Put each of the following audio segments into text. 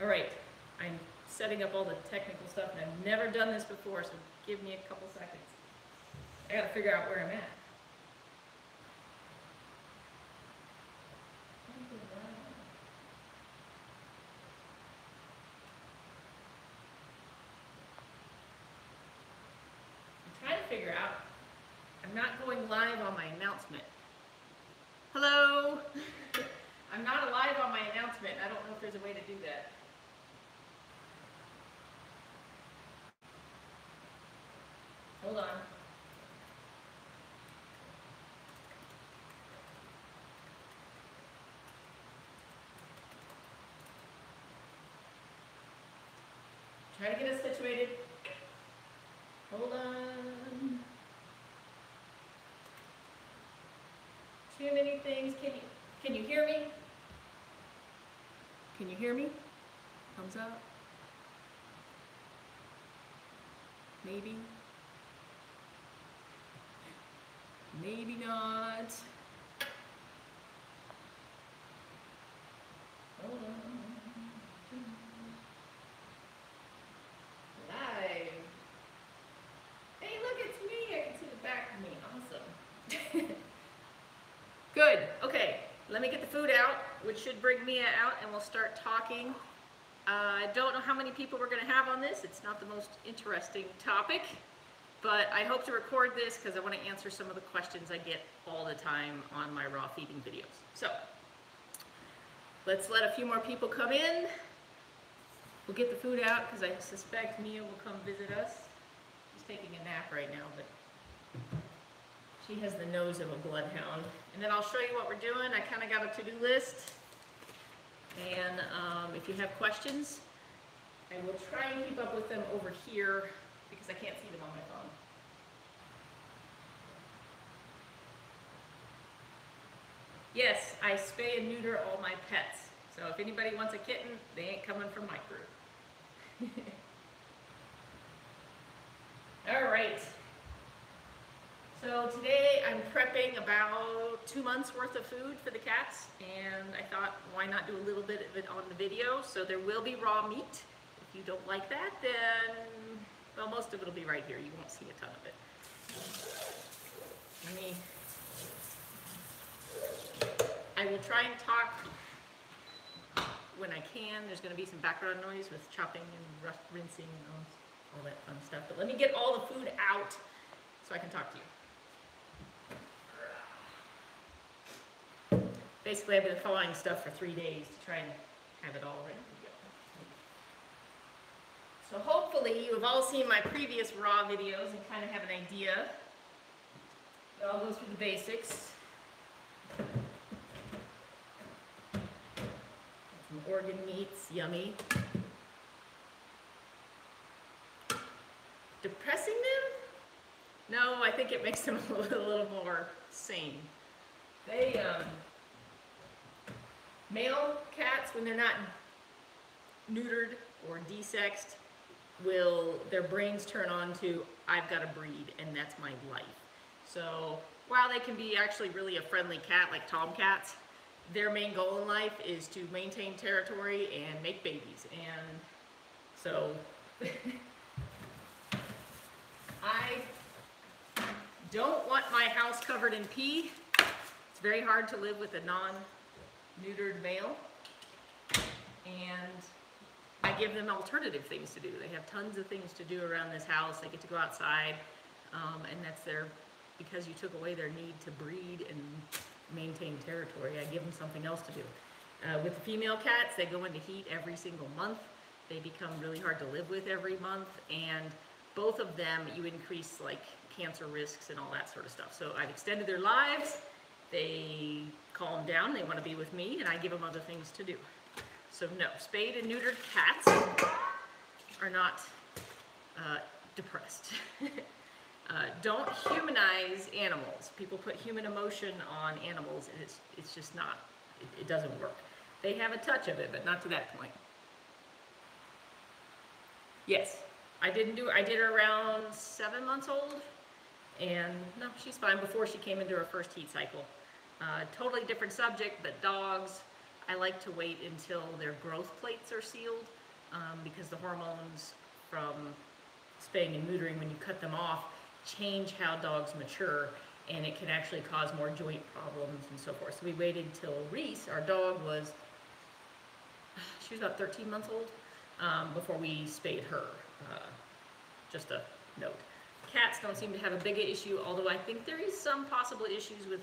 right, I'm setting up all the technical stuff, and I've never done this before, so give me a couple seconds. I gotta figure out where I'm at. I'm trying to figure out, I'm not going live on my announcement. Hello? I'm not live on my announcement. I don't know if there's a way to do that. Hold on. Try to get us situated. Hold on. Too many things. Can you hear me? Can you hear me? Thumbs up. Maybe. Maybe not. Hold on. Live. Hey, look, it's me. I can see the back of me. Awesome. Good. Okay. Let me get the food out, which should bring Mia out, and we'll start talking. I don't know how many people we're going to have on this. It's not the most interesting topic, but I hope to record this because I want to answer some of the questions I get all the time on my raw feeding videos. So let's let a few more people come in. We'll get the food out because I suspect Mia will come visit us. She's taking a nap right now, but she has the nose of a bloodhound. And then I'll show you what we're doing. I kind of got a to-do list. And if you have questions, I will try and keep up with them over here because I can't see them on my phone. Yes, I spay and neuter all my pets. So if anybody wants a kitten, they ain't coming from my group. All right. So today I'm prepping about 2 months worth of food for the cats, and I thought, why not do a little bit of it on the video? So there will be raw meat. If you don't like that, then, well, most of it will be right here. You won't see a ton of it. I will try and talk when I can. There's going to be some background noise with chopping and rinsing and all that fun stuff. But let me get all the food out so I can talk to you. Basically, I've been thawing stuff for 3 days to try and have it all ready to go. So hopefully you have all seen my previous raw videos and kind of have an idea. But I'll go through the basics. Some organ meats, yummy. Depressing them? No, I think it makes them a little more sane. They, male cats, when they're not neutered or desexed, their brains turn on to, I've got to breed, and that's my life. So while they can be actually really a friendly cat, like tomcats, their main goal in life is to maintain territory and make babies. And so I don't want my house covered in pee. It's very hard to live with a non-neutered male. And I give them alternative things to do. They have tons of things to do around this house. They get to go outside, and that's because you took away their need to breed and maintain territory, I give them something else to do. With the female cats, they go into heat every single month. They become really hard to live with every month, and both of them, you increase like cancer risks and all that sort of stuff. So I've extended their lives. They calm down, they want to be with me, and I give them other things to do. So no, spayed and neutered cats are not depressed. Don't humanize animals. People put human emotion on animals, and it's just not, it doesn't work. They have a touch of it, but not to that point. Yes, I did her around 7 months old, and no, she's fine before she came into her first heat cycle. Totally different subject, but dogs, I like to wait until their growth plates are sealed because the hormones from spaying and neutering, when you cut them off, change how dogs mature, and it can actually cause more joint problems and so forth. So we waited till Reese, our dog, she was about 13 months old, before we spayed her. Just a note. Cats don't seem to have a big issue, although I think there is some possible issues with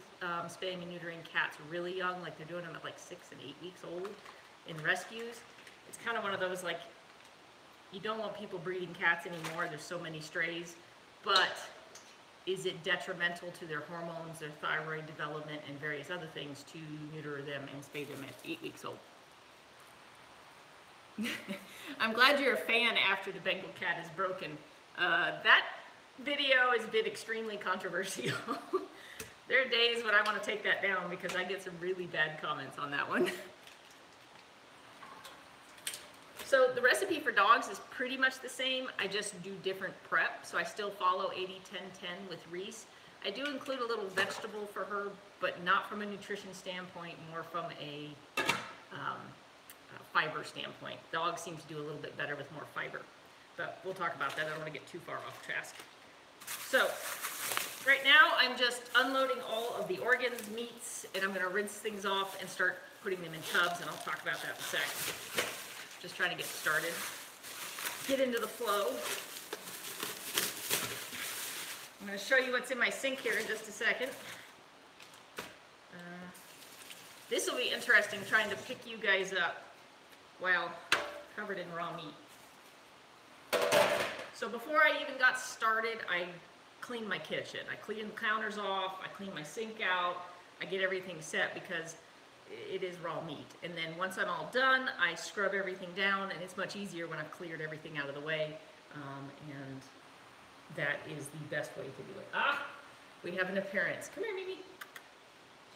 spaying and neutering cats really young, like they're doing them at like 6 and 8 weeks old in rescues. It's kind of one of those, like, you don't want people breeding cats anymore, there's so many strays, but is it detrimental to their hormones, their thyroid development, and various other things to neuter them and spay them at 8 weeks old? I'm glad you're a fan after the Bengal cat is broken. That video has been extremely controversial. There are days when I want to take that down because I get some really bad comments on that one. So the recipe for dogs is pretty much the same. I just do different prep. So I still follow 80-10-10 with Reese. I do include a little vegetable for her, but not from a nutrition standpoint, more from a fiber standpoint. Dogs seem to do a little bit better with more fiber, but we'll talk about that. I don't want to get too far off task. So right now I'm just unloading all of the organs, meats, and I'm going to rinse things off and start putting them in tubs, and I'll talk about that in a sec. Just trying to get started, get into the flow. I'm going to show you what's in my sink here in just a second. This will be interesting, trying to pick you guys up while covered in raw meat. So before I even got started, I cleaned my kitchen. I cleaned the counters off, I cleaned my sink out, I get everything set because it is raw meat. And then once I'm all done, I scrub everything down, and it's much easier when I've cleared everything out of the way. And that is the best way to do it. Ah, we have an appearance. Come here, Mimi.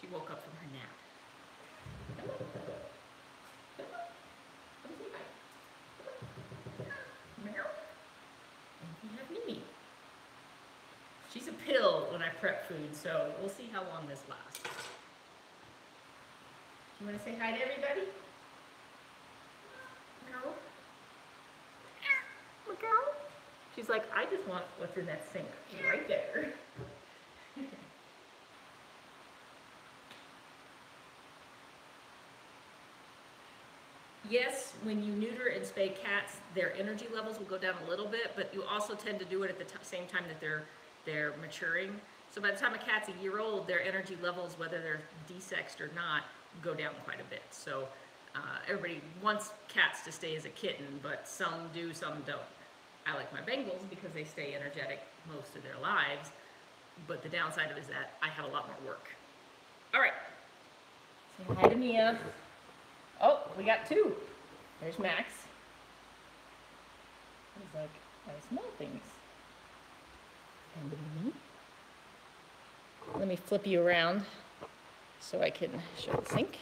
She woke up from her nap. Come on. Come on. Come see my. Meow. And we have Mimi. She's a pill when I prep food, so we'll see how long this lasts. You want to say hi to everybody? No? Meow. She's like, I just want what's in that sink right there. Yes, when you neuter and spay cats, their energy levels will go down a little bit, but you also tend to do it at the same time that they're maturing. So by the time a cat's a year old, their energy levels, whether they're desexed or not, go down quite a bit. So everybody wants cats to stay as a kitten, but some do, some don't. I like my Bengals because they stay energetic most of their lives, but the downside of it is that I have a lot more work. All right, say hi to Mia. Oh, we got two. There's Max. He's like, I smell things. And me. Let me flip you around so I can show the sink.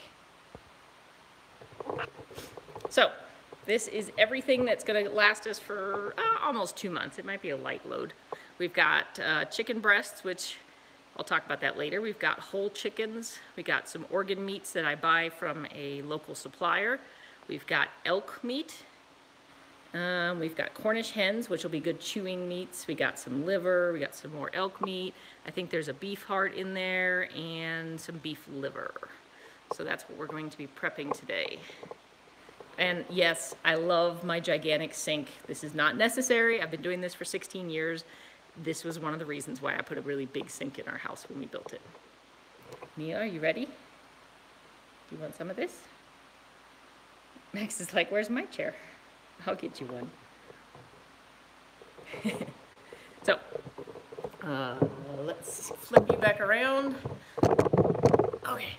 So, this is everything that's going to last us for almost 2 months. It might be a light load. We've got chicken breasts, which I'll talk about that later. We've got whole chickens. We got some organ meats that I buy from a local supplier. We've got elk meat. We've got Cornish hens, which will be good chewing meats. We got some liver. We got some more elk meat. I think there's a beef heart in there and some beef liver. So that's what we're going to be prepping today. And yes, I love my gigantic sink. This is not necessary. I've been doing this for 16 years. This was one of the reasons why I put a really big sink in our house when we built it. Mia, are you ready? Do you want some of this? Max is like, where's my chair? I'll get you one. So, let's flip you back around. Okay.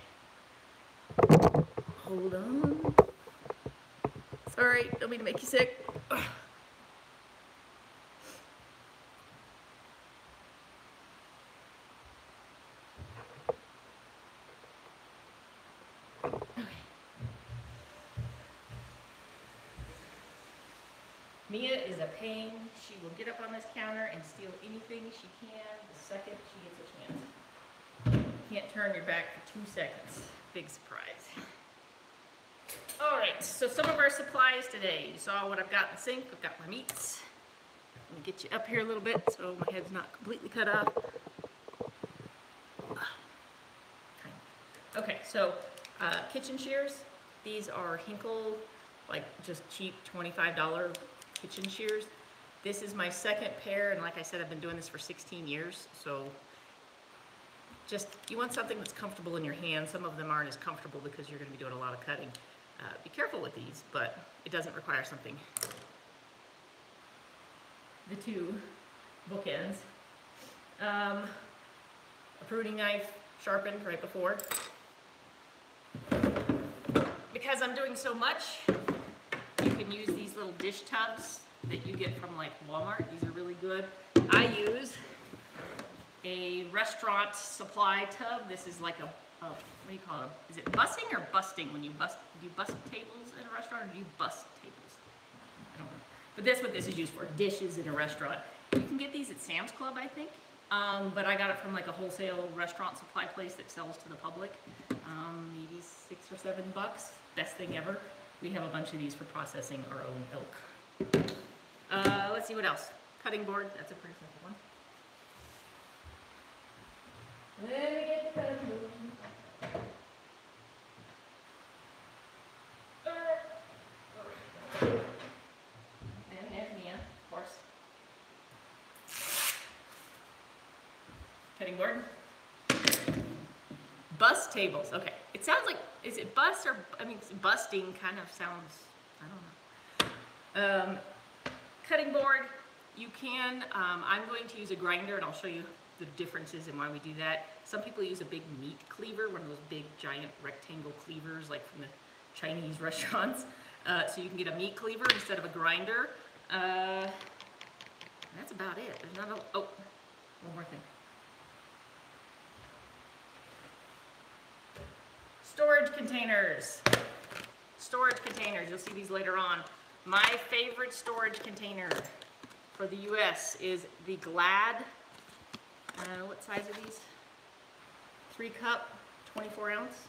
Hold on. Sorry, don't mean to make you sick. Okay. Mia is a pain. She will get up on this counter and steal anything she can the second she gets a chance. Can't turn your back for 2 seconds. Big surprise. All right, so some of our supplies today. You saw what I've got in the sink. I've got my meats. Let me get you up here a little bit so my head's not completely cut off. Okay, so kitchen shears. These are Hinkle, like just cheap $25 kitchen shears. This is my second pair, and like I said, I've been doing this for 16 years, so just, you want something that's comfortable in your hand. Some of them aren't as comfortable because you're going to be doing a lot of cutting. Be careful with these, but it doesn't require something. The two bookends. A pruning knife sharpened right before. Because I'm doing so much, you can use these little dish tubs that you get from like Walmart. These are really good. I use a restaurant supply tub. This is like a what do you call them? Is it bussing or busting when you bust? Do you bust tables in a restaurant or do you bust tables? I don't know. But that's what this is used for, dishes in a restaurant. You can get these at Sam's Club, I think. But I got it from like a wholesale restaurant supply place that sells to the public. Maybe $6 or $7. Best thing ever. We have a bunch of these for processing our own elk. Let's see what else. Cutting board, that's a pretty simple one. Let me get the cutting board. And there's Mia, of course. Cutting board. Bust tables. Okay. It sounds like, is it bust or, I mean, busting kind of sounds, I don't know. Cutting board, you can, I'm going to use a grinder and I'll show you the differences and why we do that. Some people use a big meat cleaver, one of those big giant rectangle cleavers like from the Chinese restaurants. So you can get a meat cleaver instead of a grinder. That's about it. There's not a, oh, one more thing. Storage containers. Storage containers, you'll see these later on. My favorite storage container for the US is the Glad, what size are these? 3 cup, 24 ounce.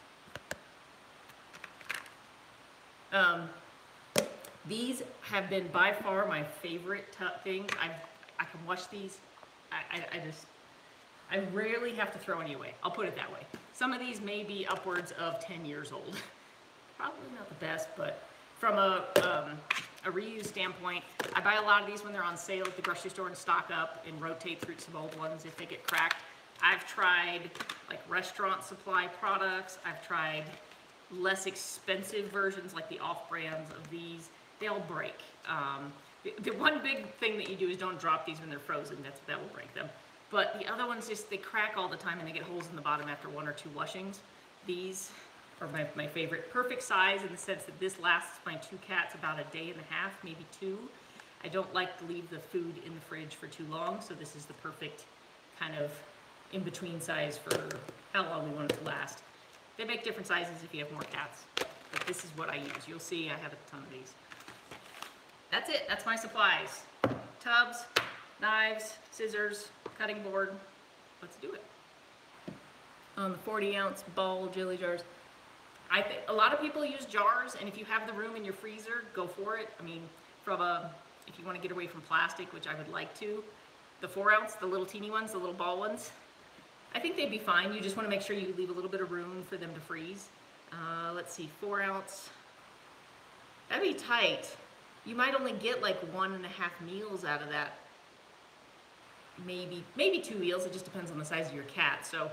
These have been by far my favorite thing. I can wash these. I rarely have to throw any away. I'll put it that way. Some of these may be upwards of 10 years old. Probably not the best, but from a reuse standpoint, I buy a lot of these when they're on sale at the grocery store and stock up and rotate through some old ones if they get cracked. I've tried like restaurant supply products. I've tried less expensive versions like the off-brands of these. They all break. The one big thing that you do is don't drop these when they're frozen. That will break them. But the other ones just, they crack all the time and they get holes in the bottom after 1 or 2 washings. These are my favorite. Perfect size in the sense that this lasts my 2 cats about a day and a half, maybe 2. I don't like to leave the food in the fridge for too long, so this is the perfect kind of in-between size for how long we want it to last. They make different sizes if you have more cats, but this is what I use. You'll see I have a ton of these. That's it, that's my supplies. Tubs, knives, scissors, cutting board. Let's do it. On the 40-ounce ball jelly jars. I think a lot of people use jars, and if you have the room in your freezer, go for it. I mean, if you want to get away from plastic, which I would like to, the 4-ounce, the little teeny ones, the little ball ones, I think they'd be fine. You just want to make sure you leave a little bit of room for them to freeze. Let's see, 4-ounce. That'd be tight. You might only get like 1.5 meals out of that. Maybe 2 meals. It just depends on the size of your cat. So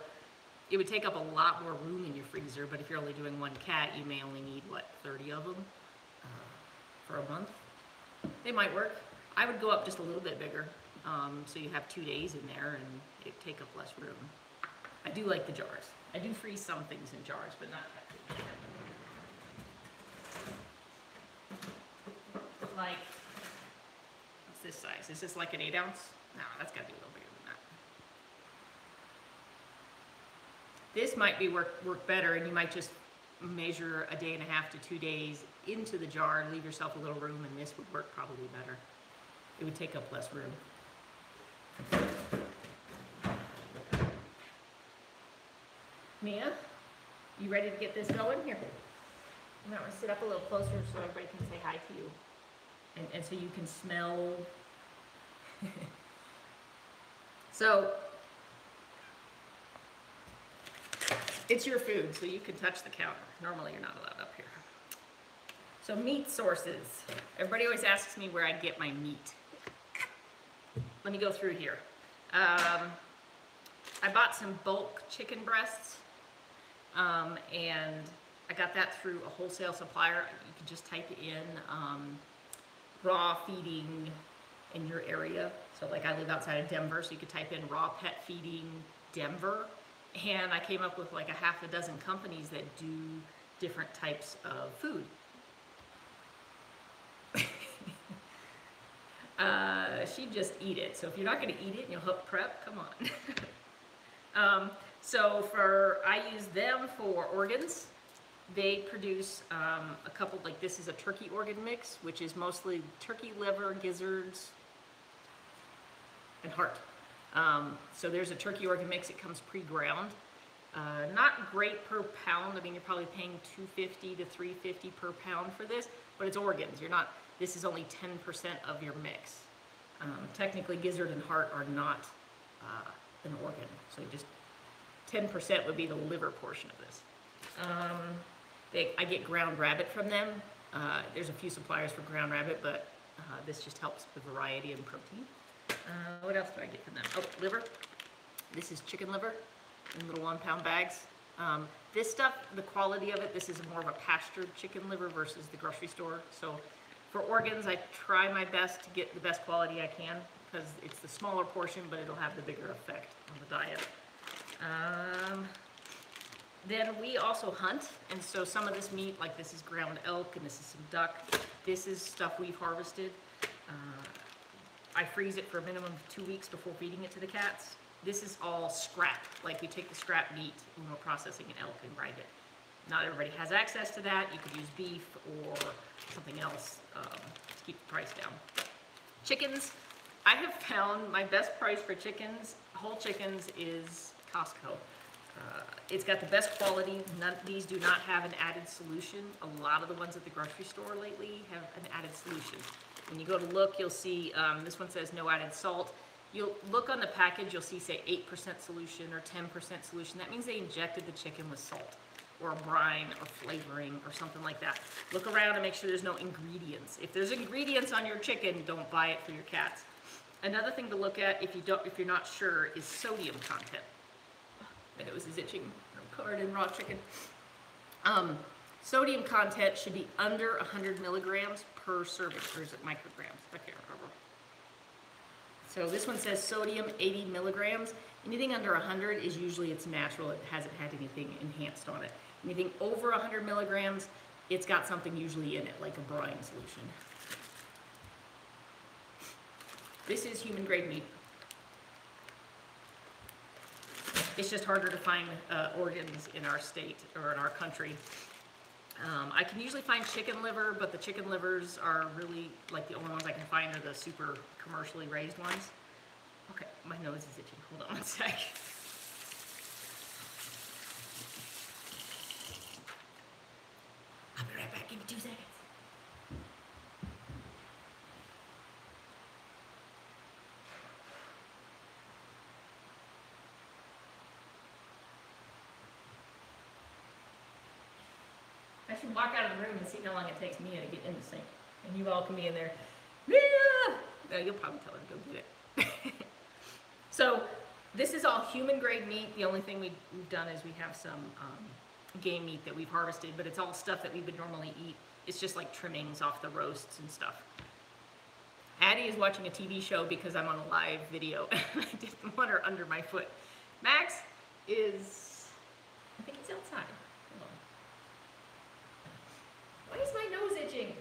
it would take up a lot more room in your freezer, but if you're only doing 1 cat, you may only need, what, 30 of them for a month? They might work. I would go up just a little bit bigger, so you have 2 days in there and it take up less room. I do like the jars. I do freeze some things in jars, but not that big. Like, what's this size? Is this like an 8-ounce? No, that's gotta be a little bigger than that. This might be work better, and you might just measure a day and a half to 2 days into the jar and leave yourself a little room, and this would work probably better. It would take up less room. Mia, you ready to get this going? Here. You might want to sit up a little closer so everybody can say hi to you. And so you can smell. So, it's your food, so you can touch the counter. Normally you're not allowed up here. So meat sources. Everybody always asks me where I get my meat. Let me go through here. I bought some bulk chicken breasts, and I got that through a wholesale supplier. You can just type in raw feeding in your area. So like I live outside of Denver, so you could type in raw pet feeding Denver, and I came up with like a half a dozen companies that do different types of food. She'd just eat it. So if you're not going to eat it and you'll help prep, come on. I use them for organs. They produce a couple, like this is a turkey organ mix, which is mostly turkey liver, gizzards, and heart. So there's a turkey organ mix. It comes pre-ground. Not great per pound. I mean, you're probably paying $2.50 to $3.50 per pound for this, but it's organs. This is only 10% of your mix. Technically, gizzard and heart are not an organ, so just 10% would be the liver portion of this. I get ground rabbit from them. There's a few suppliers for ground rabbit, but this just helps with variety and protein. What else do I get from them? Oh, liver. This is chicken liver in little 1 pound bags. This stuff, the quality of it, this is more of a pastured chicken liver versus the grocery store. So for organs, I try my best to get the best quality I can because it's the smaller portion, but it'll have the bigger effect on the diet. Then we also hunt, and so some of this meat, like this is ground elk and this is some duck. This is stuff we've harvested. I freeze it for a minimum of 2 weeks before feeding it to the cats. This is all scrap, like we take the scrap meat when we're processing an elk and grind it. Not everybody has access to that. You could use beef or something else to keep the price down. Chickens, I have found my best price for chickens, whole chickens, is Costco. It's got the best quality. These do not have an added solution. A lot of the ones at the grocery store lately have an added solution. When you go to look, you'll see this one says no added salt. You'll look on the package, you'll see say 8% solution or 10% solution. That means they injected the chicken with salt or a brine or flavoring or something like that. Look around and make sure there's no ingredients. If there's ingredients on your chicken, don't buy it for your cats. Another thing to look at if you're not sure is sodium content. My nose is itching. I'm covered in raw chicken. Sodium content should be under 100 milligrams per serving, or is it micrograms? I can't remember. So this one says sodium 80 milligrams. Anything under 100 is usually it's natural. It hasn't had anything enhanced on it. Anything over 100 milligrams, it's got something usually in it, like a brine solution. This is human grade meat. It's just harder to find organs in our state or in our country. I can usually find chicken liver, but the chicken livers are really, like the only ones I can find are the super commercially raised ones. Okay, my nose is itching. Hold on one sec. I'll be right back. Give me 2 seconds. I should walk out of the room and see how long it takes Mia to get in the sink. And you all can be in there. Mia! No, you'll probably tell her to go get it. So this is all human grade meat. The only thing we've done is we have some game meat that we've harvested, but it's all stuff that we would normally eat. It's just like trimmings off the roasts and stuff. Addie is watching a TV show because I'm on a live video and I didn't want her under my foot. Max is, I think he's outside. Why is my nose itching?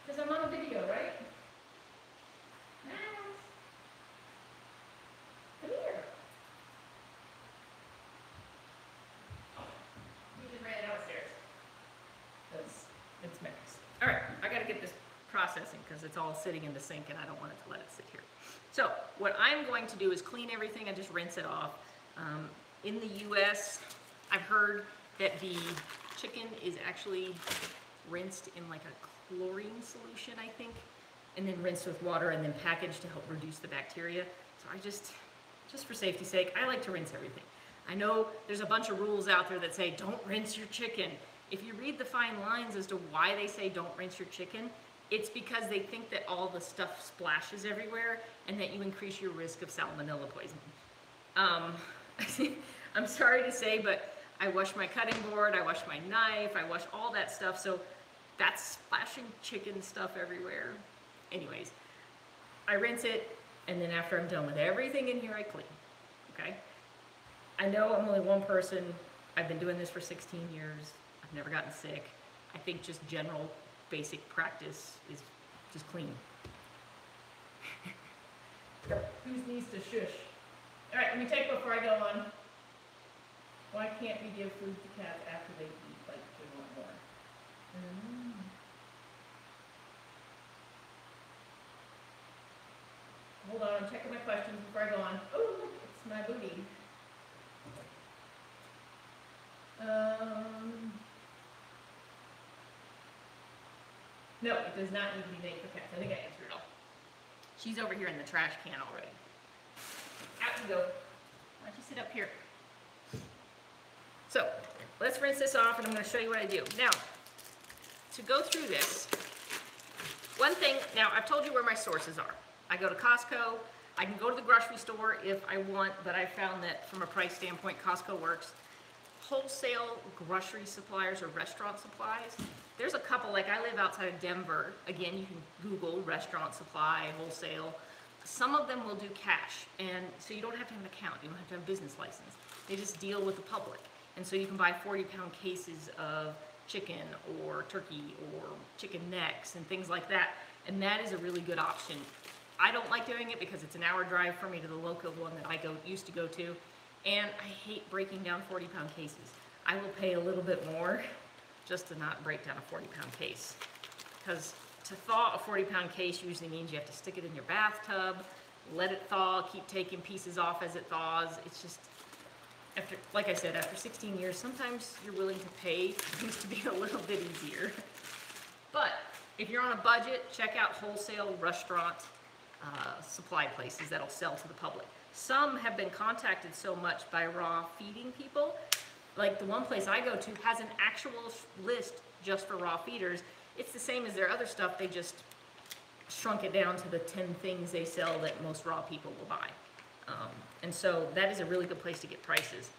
Because I'm on a video, right? Max! Come here. You just ran downstairs. Because it's Max. Alright, I gotta get this processing because it's all sitting in the sink and I don't want it to let it sit here. So, what I'm going to do is clean everything and just rinse it off. In the US, I've heard that the chicken is actually rinsed in like a chlorine solution, I think, and then rinsed with water and then packaged to help reduce the bacteria. So I just for safety's sake, I like to rinse everything. I know there's a bunch of rules out there that say don't rinse your chicken. If you read the fine lines as to why they say don't rinse your chicken, it's because they think that all the stuff splashes everywhere and that you increase your risk of salmonella poisoning. I'm sorry to say, but I wash my cutting board, I wash my knife, I wash all that stuff, so that's splashing chicken stuff everywhere. Anyways, I rinse it, and then after I'm done with everything in here, I clean, okay? I know I'm only one person. I've been doing this for 16 years. I've never gotten sick. I think just general basic practice is just clean. Who needs to shush? All right, let me take before I go on. Why can't we give food to cats after they eat, like they want more? Hold on, I'm checking my questions before I go on. Oh, look, it's my booty. No, it does not need to be made for cats. I think I answered it all. She's over here in the trash can already. Out you go. Why don't you sit up here? So, let's rinse this off and I'm going to show you what I do. Now, to go through this, one thing, now I've told you where my sources are. I go to Costco. I can go to the grocery store if I want, but I found that from a price standpoint, Costco works. Wholesale grocery suppliers or restaurant supplies, there's a couple, like I live outside of Denver. Again, you can Google restaurant supply, wholesale. Some of them will do cash, and so you don't have to have an account, you don't have to have a business license. They just deal with the public. And so you can buy 40-pound cases of chicken or turkey or chicken necks and things like that. And that is a really good option. I don't like doing it because it's an hour drive for me to the local one that I used to go to. And I hate breaking down 40-pound cases. I will pay a little bit more just to not break down a 40-pound case. Because to thaw a 40-pound case usually means you have to stick it in your bathtub, let it thaw, keep taking pieces off as it thaws. It's just, after, like I said, after 16 years, sometimes you're willing to pay things to be a little bit easier. But if you're on a budget, check out wholesale restaurant supply places that'll sell to the public. Some have been contacted so much by raw feeding people. Like the one place I go to has an actual list just for raw feeders. It's the same as their other stuff, they just shrunk it down to the 10 things they sell that most raw people will buy. And so that is a really good place to get prices.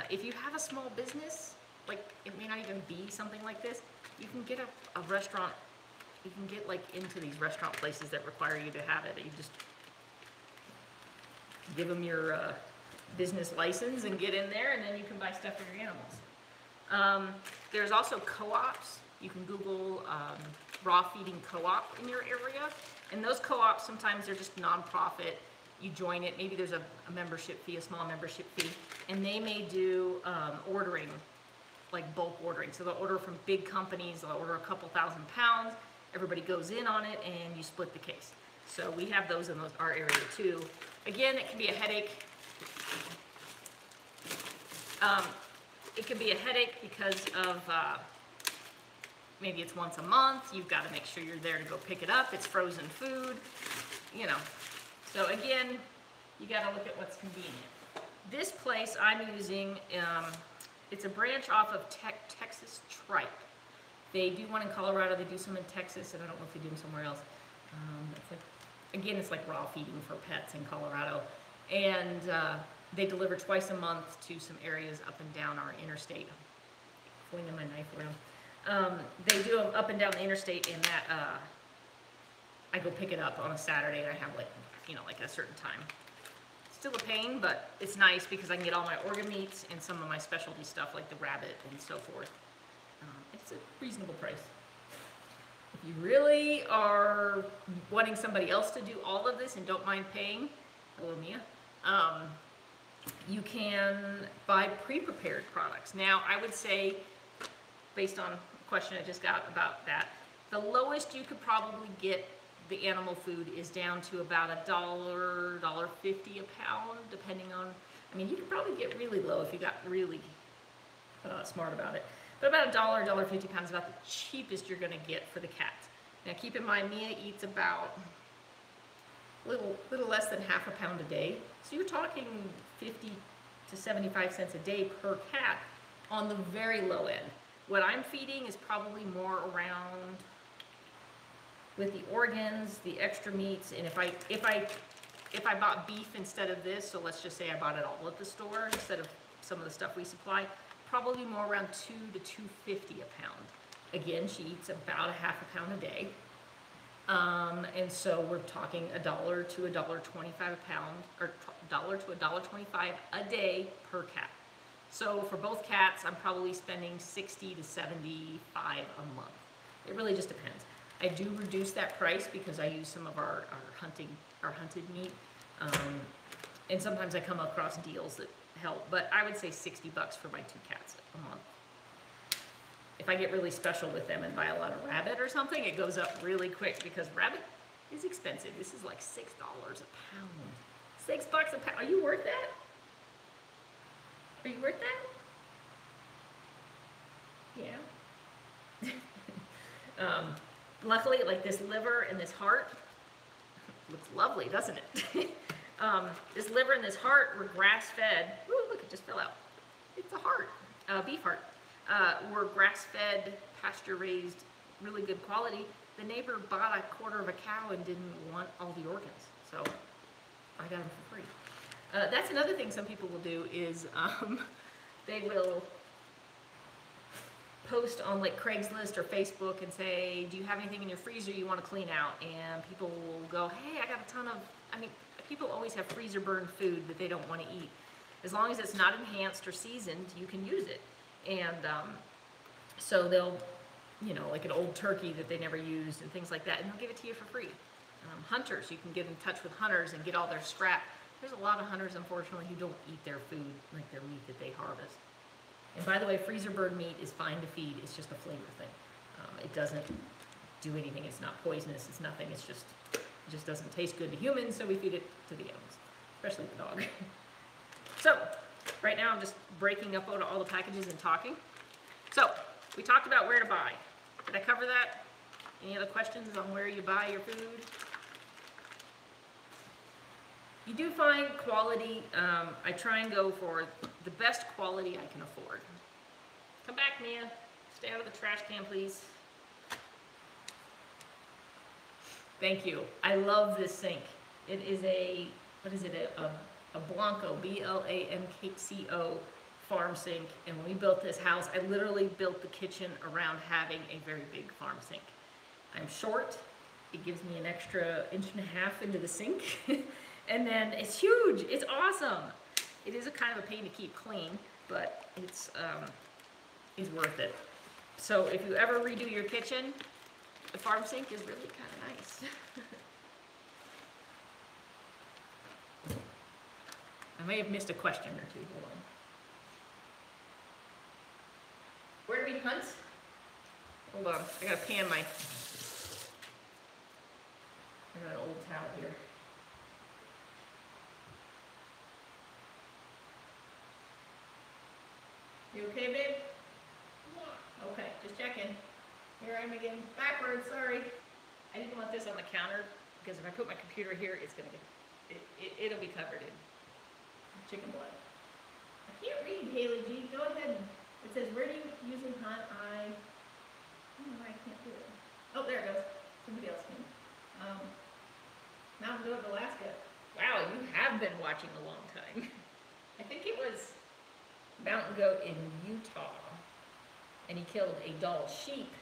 If you have a small business, like it may not even be something like this, you can get a restaurant, you can get like into these restaurant places that require you to have it. You just give them your business license and get in there, and then you can buy stuff for your animals. There's also co-ops. You can Google raw feeding co-op in your area, and those co-ops, sometimes they're just nonprofit. You join it, maybe there's a membership fee, a small membership fee, and they may do ordering, like bulk ordering. So they'll order from big companies, they'll order a couple thousand pounds, everybody goes in on it, and you split the case. So we have those in our area too. Again, it can be a headache. It can be a headache because of maybe it's once a month. You've got to make sure you're there to go pick it up. It's frozen food, you know. So again, you got to look at what's convenient. This place I'm using, it's a branch off of Texas Tripe. They do one in Colorado. They do some in Texas, and I don't know if they do them somewhere else. It's like, again, it's like raw feeding for pets in Colorado. And they deliver twice a month to some areas up and down our interstate. I'm flinging my knife around. They do them up and down the interstate, and that I go pick it up on a Saturday, and I have like, you know, like a certain time. Still a pain, but it's nice because I can get all my organ meats and some of my specialty stuff like the rabbit and so forth. It's a reasonable price. If you really are wanting somebody else to do all of this and don't mind paying, hello Mia, you can buy pre-prepared products. Now, I would say, based on a question I just got about that, the lowest you could probably get the animal food is down to about $1, $1.50 a pound, depending on, I mean, you could probably get really low if you got really smart about it. But about $1, $1.50 is about the cheapest you're gonna get for the cats. Now keep in mind, Mia eats about little less than half a pound a day. So you're talking 50 to 75 cents a day per cat on the very low end. What I'm feeding is probably more around, with the organs, the extra meats, and if I bought beef instead of this, so let's just say I bought it all at the store instead of some of the stuff we supply, probably more around $2 to $2.50 a pound. Again, she eats about a half a pound a day. And so we're talking $1 to $1.25 a pound, or $1 to $1.25 a day per cat. So for both cats, I'm probably spending $60 to $75 a month. It really just depends. I do reduce that price because I use some of our hunted meat, and sometimes I come across deals that help. But I would say $60 for my 2 cats a month. If I get really special with them and buy a lot of rabbit or something, it goes up really quick because rabbit is expensive. This is like $6 a pound. $6 a pound. Are you worth that? Are you worth that? Yeah. Luckily, like this liver and this heart looks lovely, doesn't it? This liver and this heart were grass-fed. Ooh, look, it just fell out. It's a heart, beef heart. Were grass-fed, pasture-raised, really good quality. The neighbor bought a quarter of a cow and didn't want all the organs, so I got them for free. That's another thing some people will do is they will post on like Craigslist or Facebook and say, do you have anything in your freezer you want to clean out? And people will go, hey, I got a ton of, people always have freezer burned food that they don't want to eat. As long as it's not enhanced or seasoned, you can use it. And so they'll, like an old turkey that they never used and things like that, and they'll give it to you for free. Hunters, you can get in touch with hunters and get all their scrap. There's a lot of hunters, unfortunately, who don't eat their food, like their meat that they harvest. And by the way, freezer bird meat is fine to feed. It's just a flavor thing. It doesn't do anything. It's not poisonous. It's nothing. It just doesn't taste good to humans, so we feed it to the animals, especially the dog. So right now I'm just breaking up all the packages and talking. So we talked about where to buy. Did I cover that? Any other questions on where you buy your food? You do find quality. I try and go for the best quality I can afford. Come back, Mia. Stay out of the trash can, please. Thank you. I love this sink. It is a, what is it, a Blanco, B-L-A-N-C-O farm sink. And when we built this house, I literally built the kitchen around having a very big farm sink. I'm short. It gives me an extra 1.5 inches into the sink. And then it's huge. It's awesome. It is a kind of a pain to keep clean, but it's worth it. So if you ever redo your kitchen, the farm sink is really kind of nice. I may have missed a question or two. Hold on. Where do we hunt? Hold on. I gotta pan my. I got an old towel here. You okay, babe? Yeah. Okay, just checking. Here I am again. Backwards, sorry. I didn't want this on the counter because if I put my computer here, it's gonna get, it'll be covered in chicken blood. I can't read, Haley G. Go ahead. It says, where do you usually hunt? I don't know why I can't do it. Oh, there it goes. Somebody else can. Mountain Goat, Alaska. Wow, you have been watching a long time. I think it was Mountain Goat in Utah, and he killed a Dall sheep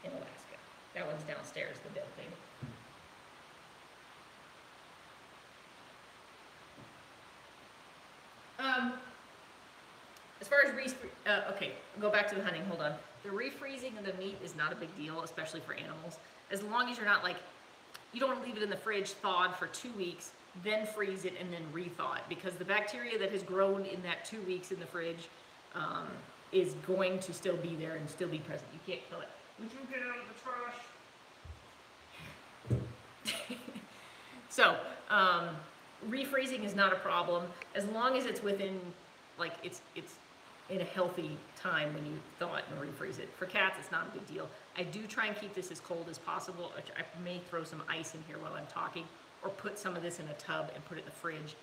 in Alaska. That one's downstairs, the dead thing. As far as okay, go back to the hunting, hold on. The refreezing of the meat is not a big deal, especially for animals. As long as you're not like, you don't want to leave it in the fridge thawed for 2 weeks, then freeze it and then rethaw it, because the bacteria that has grown in that 2 weeks in the fridge is going to still be there and still be present. You can't kill it. Would you get out of the trash? So, refreezing is not a problem as long as it's within, like, it's in a healthy time when you thaw it and refreeze it. For cats, it's not a big deal. I do try and keep this as cold as possible. I may throw some ice in here while I'm talking, or put some of this in a tub and put it in the fridge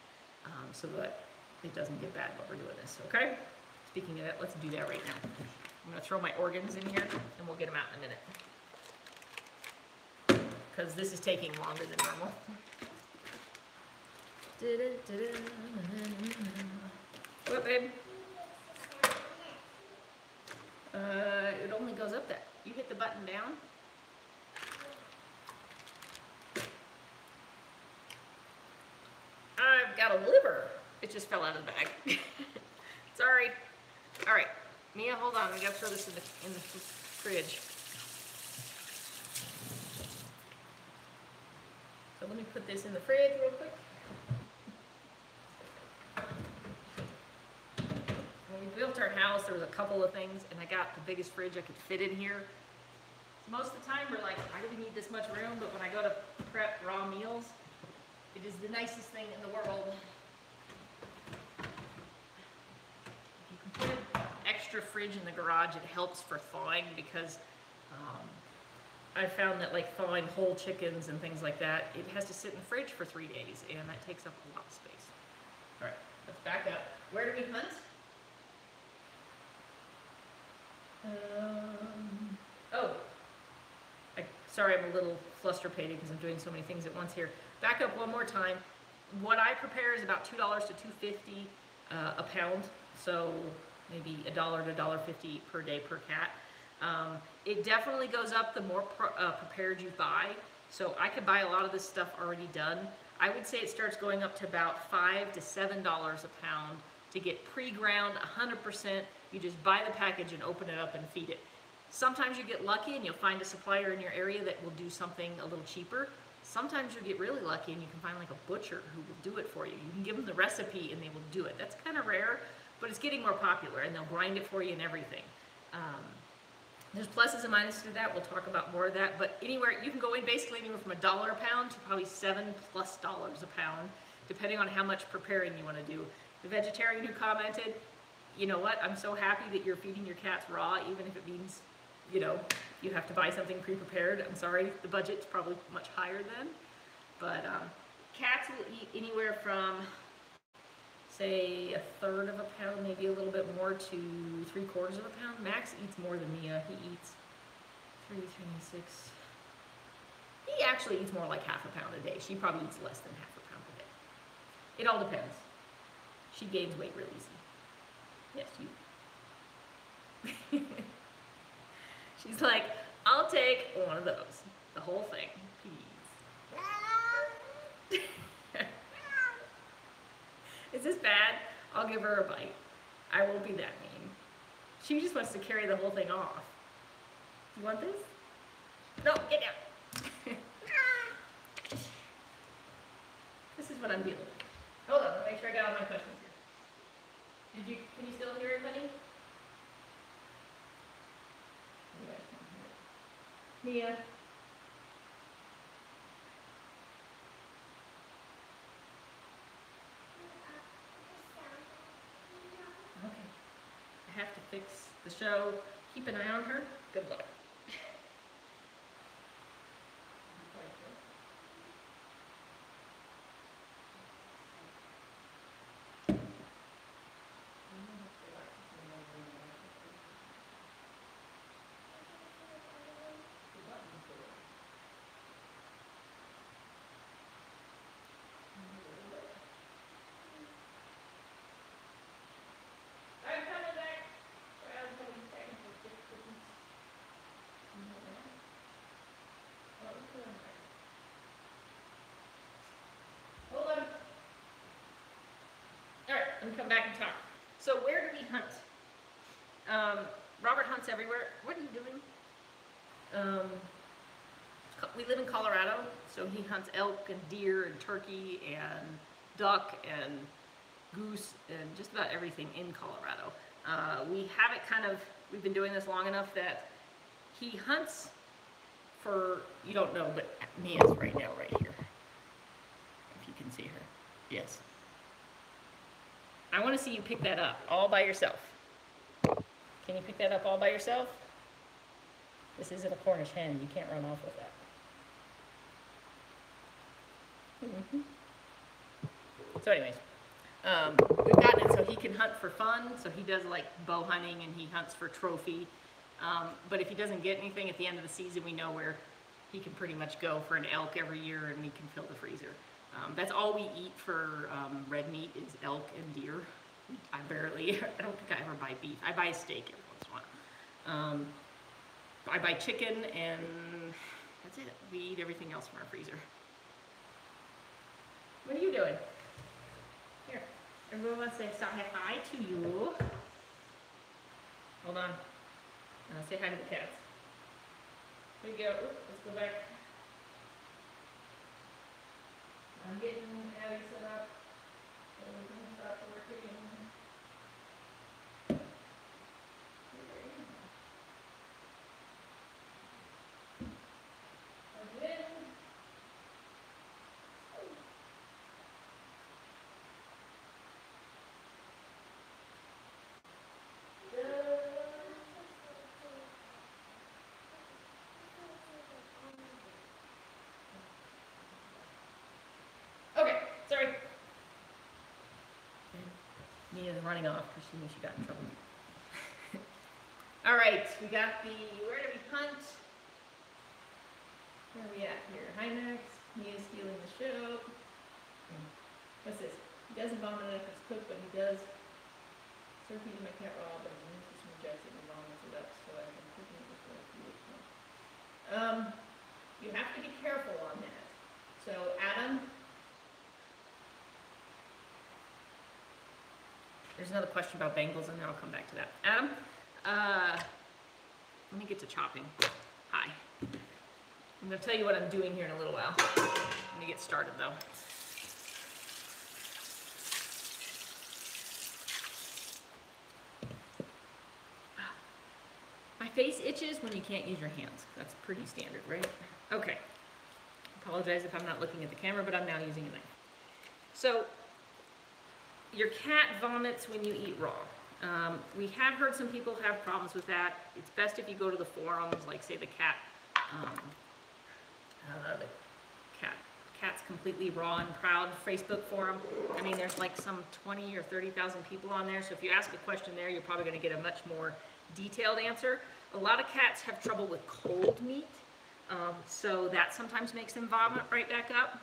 so that it doesn't get bad while we're doing this, okay? Speaking of that, let's do that right now. I'm gonna throw my organs in here and we'll get them out in a minute. Because this is taking longer than normal. What, babe? It only goes up that. You hit the button down. I've got a liver. It just fell out of the bag. Sorry. All right, Mia, hold on. I gotta throw this in the fridge. So let me put this in the fridge real quick. When we built our house, there was a couple of things, and I got the biggest fridge I could fit in here. Most of the time, we're like, why do we need this much room? But when I go to prep raw meals, it is the nicest thing in the world. If you can put an extra fridge in the garage, it helps for thawing, because I found that like thawing whole chickens and things like that, it has to sit in the fridge for 3 days, and that takes up a lot of space. All right, let's back up. Where do we hunt? Sorry, I'm a little flusterpated because I'm doing so many things at once here. Back up one more time. What I prepare is about $2 to $2.50 a pound, so maybe $1 to $1.50 per day per cat. It definitely goes up the more prepared you buy. So I could buy a lot of this stuff already done. I would say it starts going up to about $5 to $7 a pound to get pre-ground 100%. You just buy the package and open it up and feed it. Sometimes you get lucky and you'll find a supplier in your area that will do something a little cheaper. Sometimes you get really lucky and you can find like a butcher who will do it for you. You can give them the recipe and they will do it. That's kind of rare, but it's getting more popular, and they'll grind it for you and everything. There's pluses and minuses to that. We'll talk about more of that, but anywhere you can go in basically anywhere from $1 a pound to probably $7+ a pound, depending on how much preparing you want to do. The vegetarian who commented, you know what, I'm so happy that you're feeding your cats raw, even if it means, you know, you have to buy something pre-prepared. I'm sorry, the budget's probably much higher then, but cats will eat anywhere from, say, 1/3 of a pound, maybe a little bit more, to 3/4 of a pound. Max eats more than Mia. He eats 3, 6. He actually eats more like ½ a pound a day. She probably eats less than ½ a pound a day. It all depends. She gains weight real easy. Yes, you. She's like, I'll take one of those. The whole thing, please. Is this bad? I'll give her a bite. I won't be that mean. She just wants to carry the whole thing off. You want this? No, get down. This is what I'm dealing with. Hold on, make sure I got all my questions here. Can you still hear it, honey? Mia. Okay. I have to fix the show. Keep an eye on her. Good luck. And come back and talk. So where do we hunt? Robert hunts everywhere. What are you doing? We live in Colorado, so he hunts elk and deer and turkey and duck and goose and just about everything in Colorado. We have it we've been doing this long enough that he hunts for, you don't know, but Mia's right now, right here. If you can see her. Yes. I want to see you pick that up all by yourself. Can you pick that up all by yourself? This isn't a Cornish hen. You can't run off with that. So anyways, we've gotten it so he can hunt for fun. So he does like bow hunting and he hunts for trophy. But if he doesn't get anything at the end of the season, we know where he can pretty much go for an elk every year and we can fill the freezer. That's all we eat for red meat is elk and deer. I don't think I ever buy beef. I buy steak every once in a while. I buy chicken and that's it. We eat everything else from our freezer. What are you doing? Here, everyone wants to say hi to you. Hold on. Say hi to the cats. Here we go. Let's go back. I'm getting Abby set up. So we can start working. Okay, sorry. Mia's running off because she knew she got in trouble. All right, we got the, where do we hunt? Where are we at here? Hi, Max. Mia's stealing the show. What's this? He doesn't vomit if it's cooked, but he does. Start feeding my cat raw, but his immune system rejects it and vomits it up, so I can cook it before I feed it. You have to be careful on that. So, Adam. There's another question about Bengals, and then I'll come back to that. Adam, let me get to chopping. Hi. I'm going to tell you what I'm doing here in a little while. Let me get started, though. My face itches when you can't use your hands. That's pretty standard, right? Okay. Apologize if I'm not looking at the camera, but I'm now using a knife. So, your cat vomits when you eat raw. We have heard some people have problems with that. It's best if you go to the forums, like say the Cat's Completely Raw and Proud Facebook forum. I mean, there's like some 20 or 30,000 people on there, so if you ask a question there, you're probably going to get a much more detailed answer. A lot of cats have trouble with cold meat, so that sometimes makes them vomit right back up.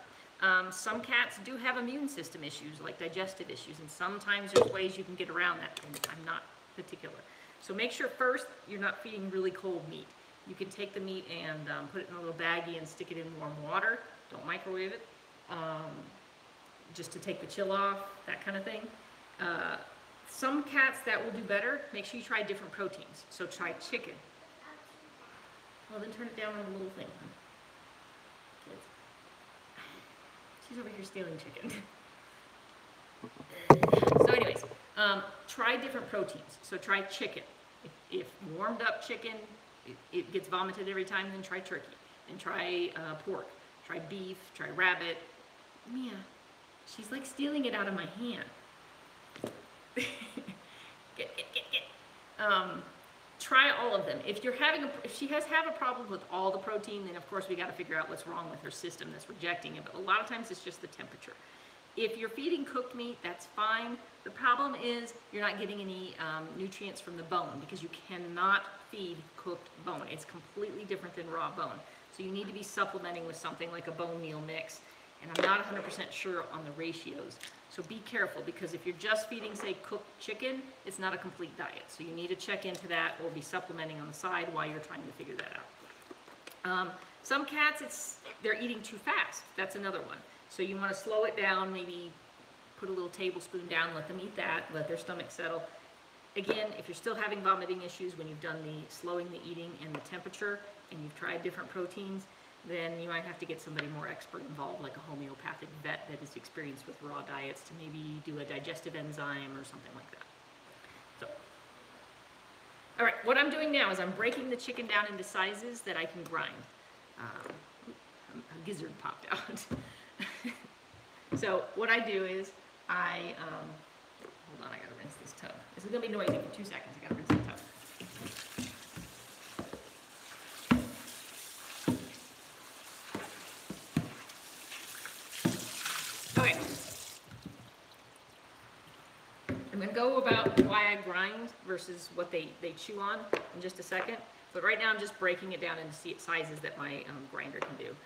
Some cats do have immune system issues, like digestive issues, and sometimes there's ways you can get around that, and I'm not particular. So make sure first you're not feeding really cold meat. You can take the meat and put it in a little baggie and stick it in warm water. Don't microwave it, just to take the chill off, that kind of thing. Some cats that will do better, make sure you try different proteins. So try chicken. Well, then turn it down on the little thing. She's over here stealing chicken. So anyways, try different proteins. So try chicken. If warmed up chicken, it gets vomited every time, then try turkey. Then try pork. Try beef. Try rabbit. Mia, she's like stealing it out of my hand. Get. Try all of them. If she has a problem with all the protein, then of course we got to figure out what's wrong with her system that's rejecting it. But a lot of times it's just the temperature. If you're feeding cooked meat, that's fine. The problem is you're not getting any nutrients from the bone, because you cannot feed cooked bone. It's completely different than raw bone. So you need to be supplementing with something like a bone meal mix. And I'm not 100% sure on the ratios. So be careful, because if you're just feeding, say, cooked chicken, it's not a complete diet. So you need to check into that or be supplementing on the side while you're trying to figure that out. Some cats, they're eating too fast. That's another one. So you want to slow it down, maybe put a little tablespoon down, let them eat that, let their stomach settle. Again, if you're still having vomiting issues when you've done the slowing the eating and the temperature, and you've tried different proteins, then you might have to get somebody more expert involved, like a homeopathic vet that is experienced with raw diets, to maybe do a digestive enzyme or something like that. So, all right, what I'm doing now is I'm breaking the chicken down into sizes that I can grind. A gizzard popped out. So what I do is hold on, I gotta rinse this tub. This is gonna be noisy for 2 seconds. I gotta rinse the tub. go about why I grind versus what they chew on in just a second. But right now I'm just breaking it down into sizes that my grinder can do.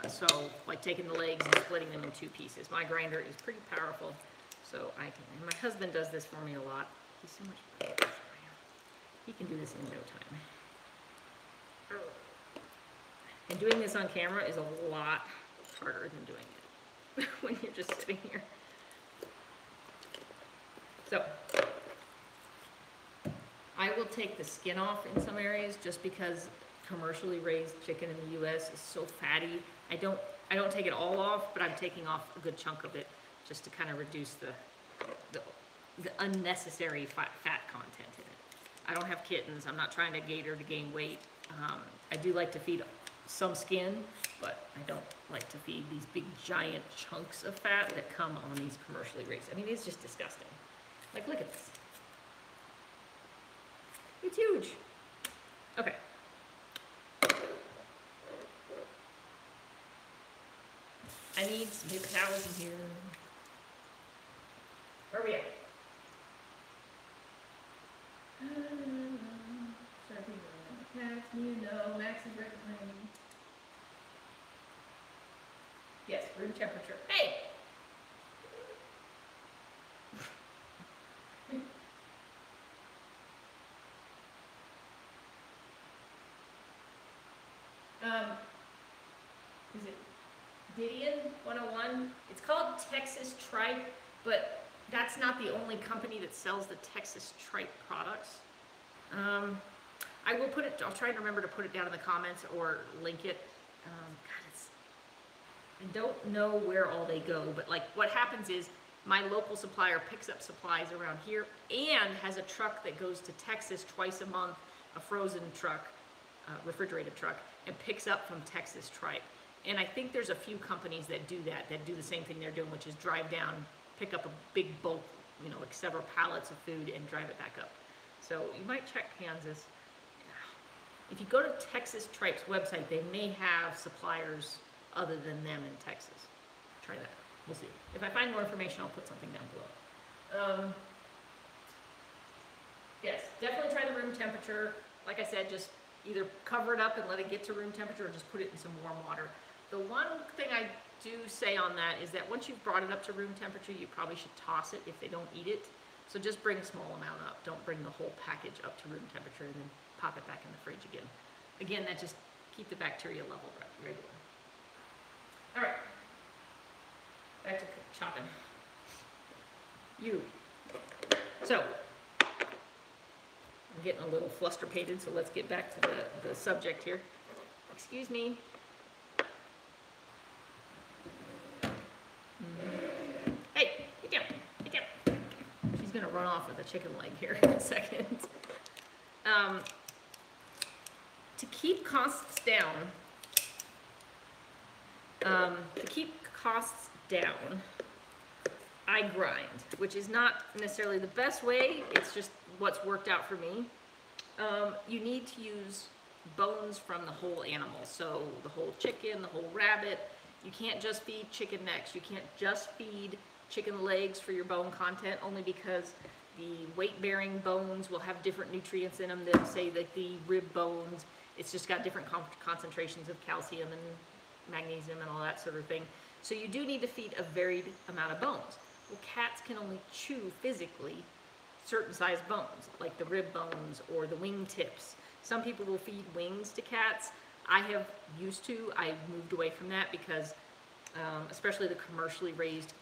So like taking the legs and splitting them in 2 pieces. My grinder is pretty powerful, so I can, and my husband does this for me a lot. He's so much better. He can do this in no time. And doing this on camera is a lot harder than doing it when you're just sitting here. So, I will take the skin off in some areas just because commercially raised chicken in the U.S. is so fatty. I don't take it all off, but I'm taking off a good chunk of it just to kind of reduce the unnecessary fat content in it. I don't have kittens. I'm not trying to gator to gain weight. I do like to feed some skin, but I don't like to feed these big giant chunks of fat that come on these commercially raised. I mean, it's just disgusting. Like, look at this. It's huge. Okay. I need some paper towels in here. Where are we at? Max, you know, Max is recommending. Yes, room temperature. Hey! Is it Didion 101? It's called Texas Tripe, but that's not the only company that sells the Texas Tripe products. I will put it, I'll try and remember to put it down in the comments or link it. I don't know where all they go, but like what happens is my local supplier picks up supplies around here and has a truck that goes to Texas twice a month, a frozen truck, refrigerated truck, and picks up from Texas Tripe. And I think there's a few companies that do the same thing they're doing, which is drive down, pick up a big bulk, you know, like several pallets of food and drive it back up. So you might check Kansas. If you go to Texas Tripe's website, they may have suppliers other than them in Texas. Try that. We'll see. If I find more information, I'll put something down below. Yes, definitely try the room temperature. Like I said, just either cover it up and let it get to room temperature or just put it in some warm water. The one thing I do say on that is that once you've brought it up to room temperature, you probably should toss it if they don't eat it. So just bring a small amount up. Don't bring the whole package up to room temperature and then pop it back in the fridge again. Again, that just keep the bacteria level regular. All right, back to chopping. So, I'm getting a little flusterpated, so let's get back to the subject here. Excuse me. Hey, get down, get down. She's gonna run off with a chicken leg here in a second. To keep costs down, I grind, which is not necessarily the best way. It's just what's worked out for me. You need to use bones from the whole animal. So the whole chicken, the whole rabbit. You can't just feed chicken necks. You can't just feed chicken legs for your bone content, only because the weight-bearing bones will have different nutrients in them than, say, the rib bones. It's just got different concentrations of calcium and magnesium and all that sort of thing. So you do need to feed a varied amount of bones. Well, cats can only chew physically certain size bones, like the rib bones or the wing tips. Some people will feed wings to cats. I moved away from that because especially the commercially raised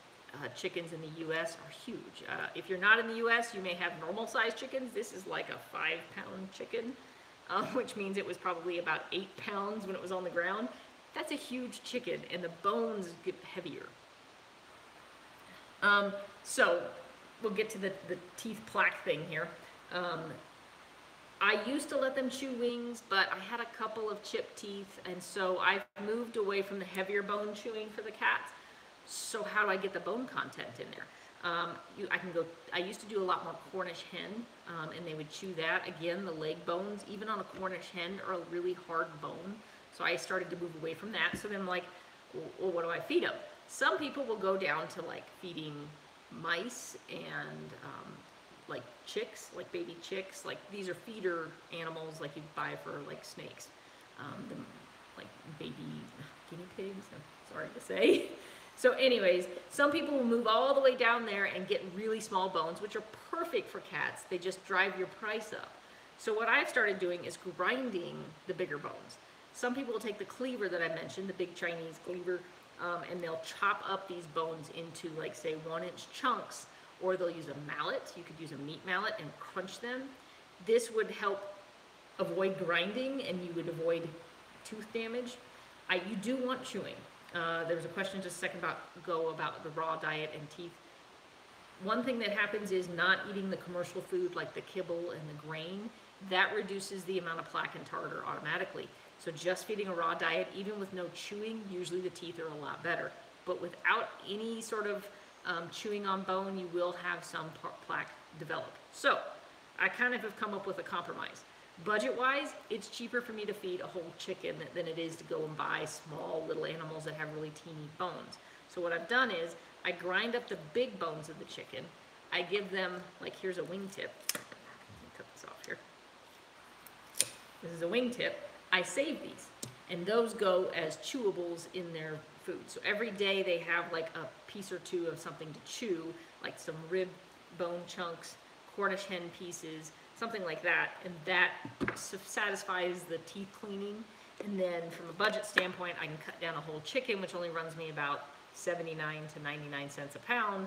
chickens in the U.S. are huge. If you're not in the U.S., you may have normal sized chickens. This is like a 5-pound chicken, which means it was probably about 8 pounds when it was on the ground. That's a huge chicken, and the bones get heavier. So we'll get to the teeth plaque thing here. I used to let them chew wings, but I had a couple of chipped teeth, and so I've moved away from the heavier bone chewing for the cats. So how do I get the bone content in there? I used to do a lot more Cornish hen, and they would chew that. Again, the leg bones, even on a Cornish hen, are a really hard bone. So I started to move away from that. So then I'm like, well, what do I feed them? Some people will go down to like feeding mice and chicks, like baby chicks. Like these are feeder animals like you'd buy for like snakes. Like baby guinea pigs, I'm sorry to say. So anyways, some people will move all the way down there and get really small bones, which are perfect for cats. They just drive your price up. So what I've started doing is grinding the bigger bones. Some people will take the cleaver that I mentioned, the big Chinese cleaver, and they'll chop up these bones into, like, say, 1-inch chunks, or they'll use a mallet. You could use a meat mallet and crunch them. This would help avoid grinding, and you would avoid tooth damage. You do want chewing. There was a question just a second ago about the raw diet and teeth. One thing that happens is not eating the commercial food like the kibble and the grain. That reduces the amount of plaque and tartar automatically. So just feeding a raw diet, even with no chewing, usually the teeth are a lot better. But without any sort of chewing on bone, you will have some plaque develop. So I kind of have come up with a compromise. Budget-wise, it's cheaper for me to feed a whole chicken than it is to go and buy small little animals that have really teeny bones. So what I've done is I grind up the big bones of the chicken. I give them, like, here's a wingtip. Let me cut this off here. This is a wingtip. I save these, and those go as chewables in their food. So every day they have like a piece or two of something to chew, like some rib bone chunks, Cornish hen pieces, something like that, and that satisfies the teeth cleaning. And then from a budget standpoint, I can cut down a whole chicken, which only runs me about 79 to 99 cents a pound,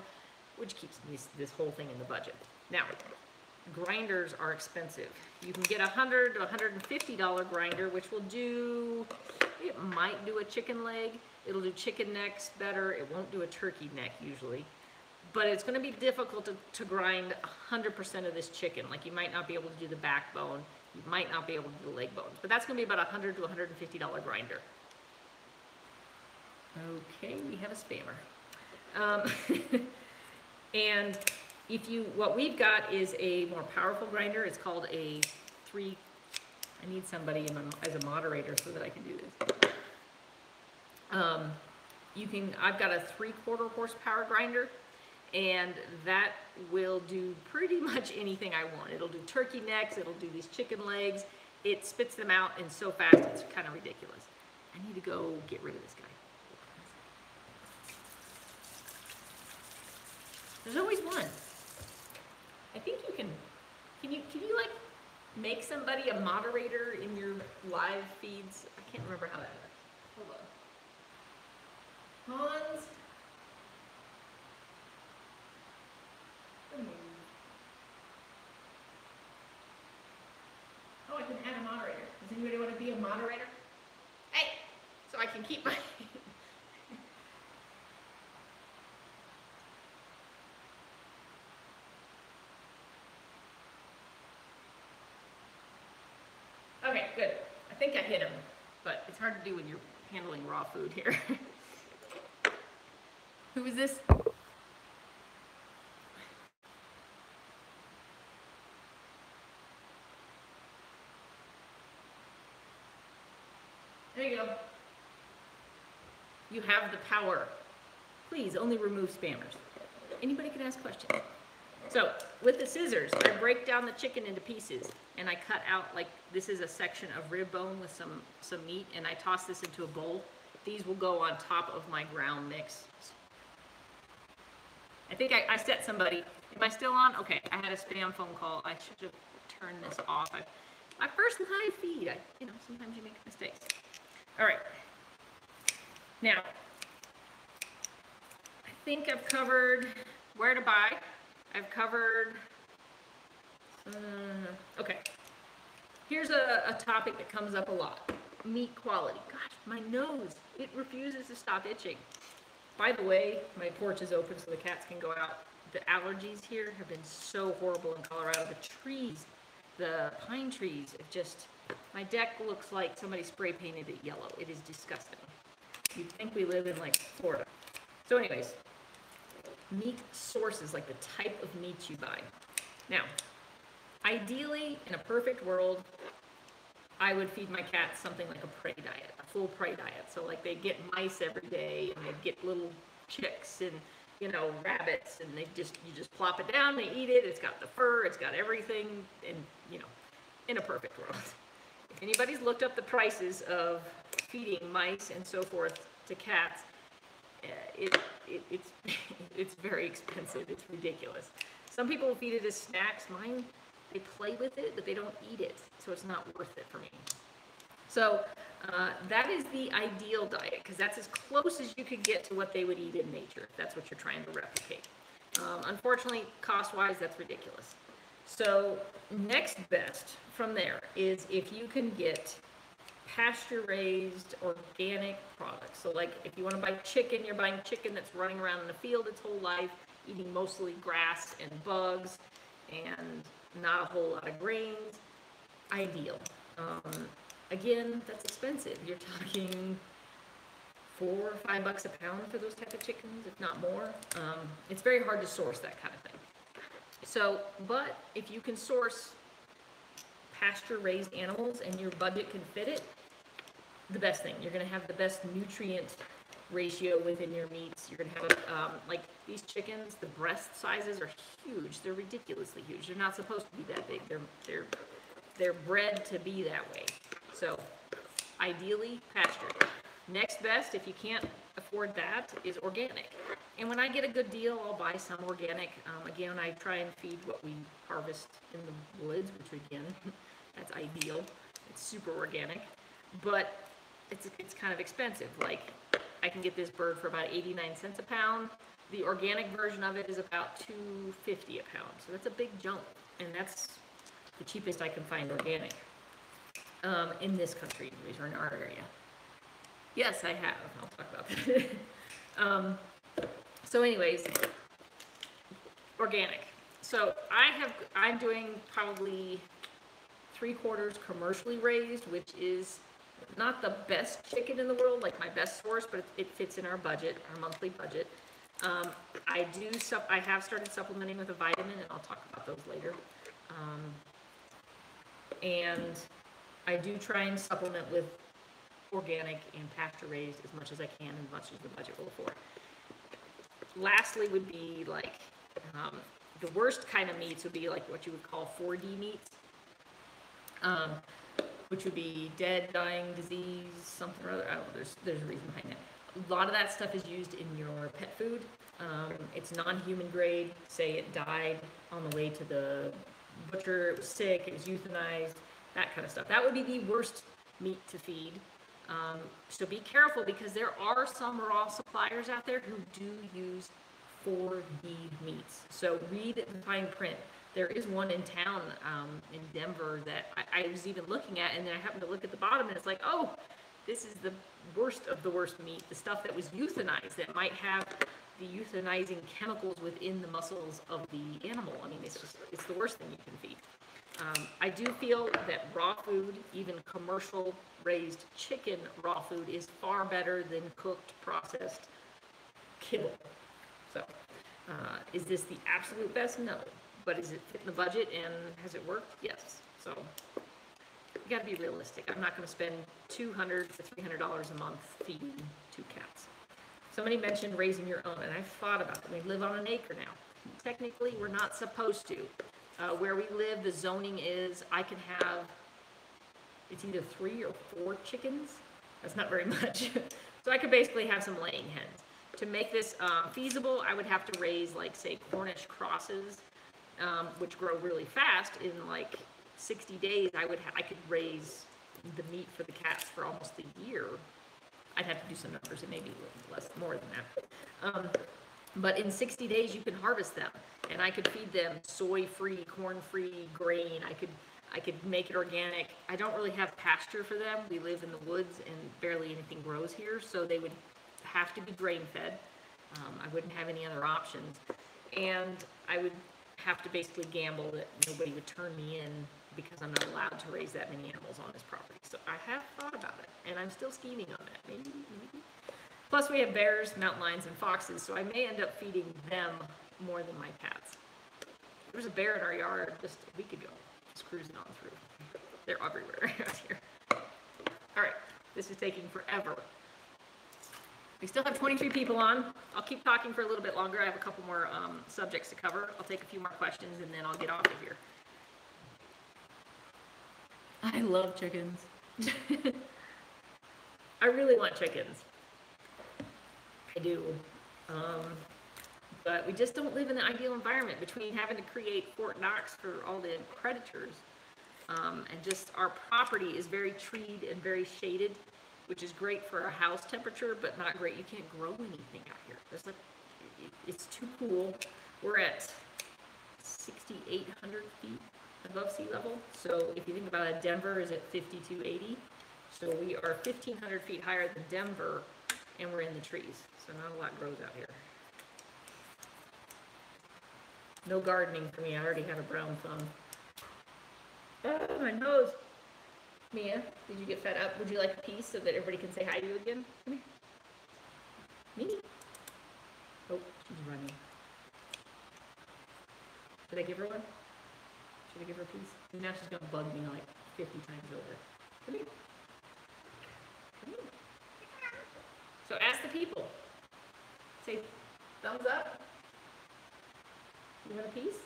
which keeps this whole thing in the budget. Now, grinders are expensive. You can get a $100 to $150 grinder, which will do, it might do a chicken leg, it'll do chicken necks better, it won't do a turkey neck usually. But it's going to be difficult to grind 100% of this chicken. Like, you might not be able to do the backbone, you might not be able to do the leg bones, but that's going to be about a $100 to $150 grinder. Okay, we have a spammer. And what we've got is a more powerful grinder. It's called a I need somebody as a moderator so that I can do this. I've got a 3/4 horsepower grinder, and that will do pretty much anything I want. It'll do turkey necks, it'll do these chicken legs. It spits them out and so fast, it's kind of ridiculous. I need to go get rid of this guy. There's always one. I think you can you like make somebody a moderator in your live feeds? I can't remember how that works. Hold on. Hans. Oh, I can add a moderator. Does anybody want to be a moderator? Hey, so I can keep my... Okay, good. I think I hit him, but it's hard to do when you're handling raw food here. Who is this? There you go. You have the power. Please only remove spammers. Anybody can ask questions. So with the scissors, I break down the chicken into pieces, and I cut out, like, this is a section of rib bone with some meat, and I toss this into a bowl. These will go on top of my ground mix. I think I set somebody. Am I still on? Okay, I had a spam phone call. I should have turned this off. My first live feed. Sometimes you make mistakes. All right. Now, I think I've covered where to buy. I've covered, okay. Here's a topic that comes up a lot. Meat quality. Gosh, my nose, it refuses to stop itching. By the way, my porch is open so the cats can go out. The allergies here have been so horrible in Colorado. The trees, the pine trees, my deck looks like somebody spray painted it yellow. It is disgusting. You'd think we live in, like, Florida. So anyways, meat sources, like the type of meat you buy. Now, ideally, in a perfect world, I would feed my cats something like a prey diet, a full prey diet. So like they'd get mice every day, and they'd get little chicks, and you know, rabbits, and you just plop it down, they eat it, it's got the fur, it's got everything, and, you know, in a perfect world. If anybody's looked up the prices of feeding mice and so forth to cats, it's very expensive, it's ridiculous. Some people feed it as snacks. Mine, they play with it, but they don't eat it, so it's not worth it for me. So that is the ideal diet, because that's as close as you could get to what they would eat in nature, if that's what you're trying to replicate. Unfortunately, cost-wise, that's ridiculous. So next best from there is if you can get pasture-raised organic products. So like if you want to buy chicken, you're buying chicken that's running around in the field its whole life, eating mostly grass and bugs and not a whole lot of grains. Ideal. Again, that's expensive. You're talking $4 or $5 a pound for those type of chickens, if not more. It's very hard to source that kind of thing. So, but if you can source pasture-raised animals and your budget can fit it, the best thing. You're going to have the best nutrient ratio within your meats. You're going to have, like these chickens, the breast sizes are huge. They're ridiculously huge. They're not supposed to be that big. They're bred to be that way. So, ideally, pasture. Next best, if you can't afford that, is organic. And when I get a good deal, I'll buy some organic. Again, I try and feed what we harvest in the woods, which again, that's ideal. It's super organic, but it's kind of expensive. Like, I can get this bird for about 89 cents a pound. The organic version of it is about $2.50 a pound. So that's a big jump, and that's the cheapest I can find organic in this country, or in our area. Yes, I have. I'll talk about that. So anyways, organic. So I'm doing probably 3/4 commercially raised, which is not the best chicken in the world, like my best source, but it fits in our budget, our monthly budget. I have started supplementing with a vitamin, and I'll talk about those later. And I do try and supplement with organic and pasture raised as much as I can, as much as the budget will afford. Lastly would be like, the worst kind of meats would be like what you would call 4D meats, which would be dead, dying, disease, something or other. I don't know, there's a reason behind that. A lot of that stuff is used in your pet food. It's non-human grade. Say it died on the way to the butcher, it was sick, it was euthanized, that kind of stuff. That would be the worst meat to feed. So be careful, because there are some raw suppliers out there who do use 4D meats. So read the fine print. There is one in town in Denver that I was even looking at, and then I happened to look at the bottom, and it's like, oh, this is the worst of the worst meat, the stuff that was euthanized, that might have the euthanizing chemicals within the muscles of the animal. I mean, it's the worst thing you can feed. I do feel that raw food, even commercial raised chicken raw food, is far better than cooked, processed kibble. So, is this the absolute best? No. But is it fit in the budget, and has it worked? Yes. So, you gotta be realistic. I'm not gonna spend $200 to $300 a month feeding 2 cats. Somebody mentioned raising your own, and I've thought about it. We live on an acre now. Technically, we're not supposed to. Where we live, the zoning is I can have, it's either 3 or 4 chickens. That's not very much. So I could basically have some laying hens. To make this feasible, I would have to raise, like, say, Cornish crosses, which grow really fast. In like 60 days, I could raise the meat for the cats for almost a year. I'd have to do some numbers. It may be more than that. But in 60 days, you can harvest them, and I could feed them soy-free, corn-free grain. I could make it organic. I don't really have pasture for them. We live in the woods, and barely anything grows here, so they would have to be grain-fed. I wouldn't have any other options, and I would have to basically gamble that nobody would turn me in, because I'm not allowed to raise that many animals on this property. So I have thought about it, and I'm still scheming on that. Maybe. Plus, we have bears, mountain lions, and foxes, so I may end up feeding them more than my cats. There was a bear in our yard just a week ago, just cruising on through. They're everywhere out here. All right, this is taking forever. We still have 23 people on. I'll keep talking for a little bit longer. I have a couple more subjects to cover. I'll take a few more questions and then I'll get off of here. I love chickens. I really want chickens. I do. But we just don't live in the ideal environment between having to create Fort Knox for all the predators. And just our property is very treed and very shaded, which is great for our house temperature, but not great. You can't grow anything out here. There's like, it's too cool. We're at 6,800 feet above sea level. So if you think about it, Denver is at 5,280. So we are 1,500 feet higher than Denver, and we're in the trees. So not a lot grows out here. No gardening for me. I already have a brown thumb. Oh, my nose. Mia, did you get fed up? Would you like a piece so that everybody can say hi to you again? Come here. Mimi. Oh, she's running. Should I give her one? Should I give her a piece? Now she's going to bug me like 50 times over. Come here. Come here. So ask the people. Say thumbs up. You want a piece?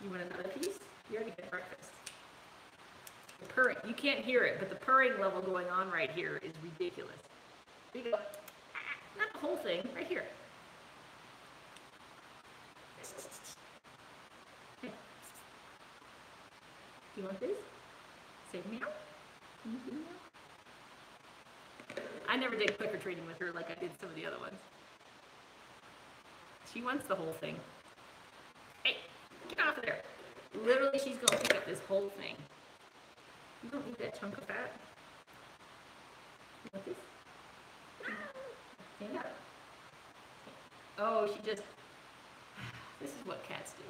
You want another piece? You already had breakfast. The purring, you can't hear it, but the purring level going on right here is ridiculous. Here you go. Not the whole thing, right here. Hey. Do you want this? Say meow. Can you do meow? I never did clicker-treating with her like I did some of the other ones. She wants the whole thing. Hey, get off of there. Literally, she's going to pick up this whole thing. You don't need that chunk of fat. You want this? Stand up. Oh, she just... This is what cats do.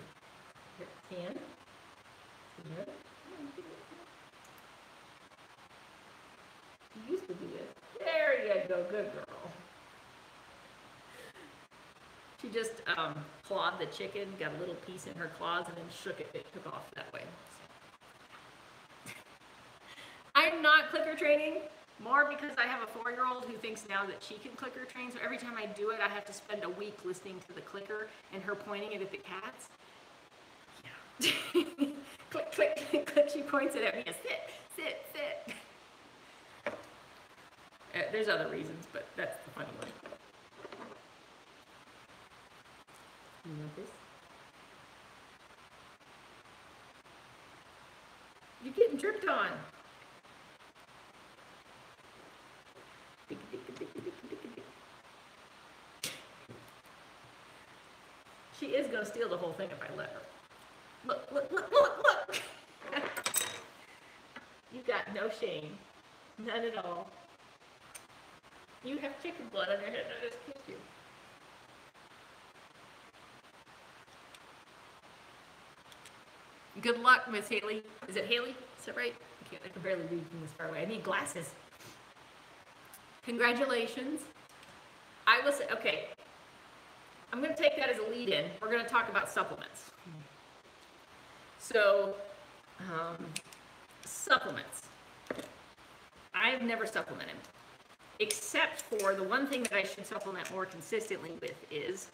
Here, stand. Here. You used to do this. There you go, good girl. She just clawed the chicken, got a little piece in her claws, and then shook it. It took off that way. I'm not clicker training, more because I have a 4-year-old who thinks now that she can clicker train. So every time I do it, I have to spend a week listening to the clicker and her pointing it at the cats. Yeah. Click, click, click, click. She points it at me. Sit, sit, sit. There's other reasons, but that's the funny one. You want this? You're getting dripped on. She is going to steal the whole thing if I let her. Look, look, look, look, look! You got no shame. None at all. You have chicken blood on your head. I just kissed you. Good luck, Miss Haley. Is it Haley? Is that right? I can barely read from this far away. I need glasses. Congratulations. I will say, okay. I'm going to take that as a lead-in. We're going to talk about supplements. So, supplements. I've never supplemented, except for the one thing that I should supplement more consistently with is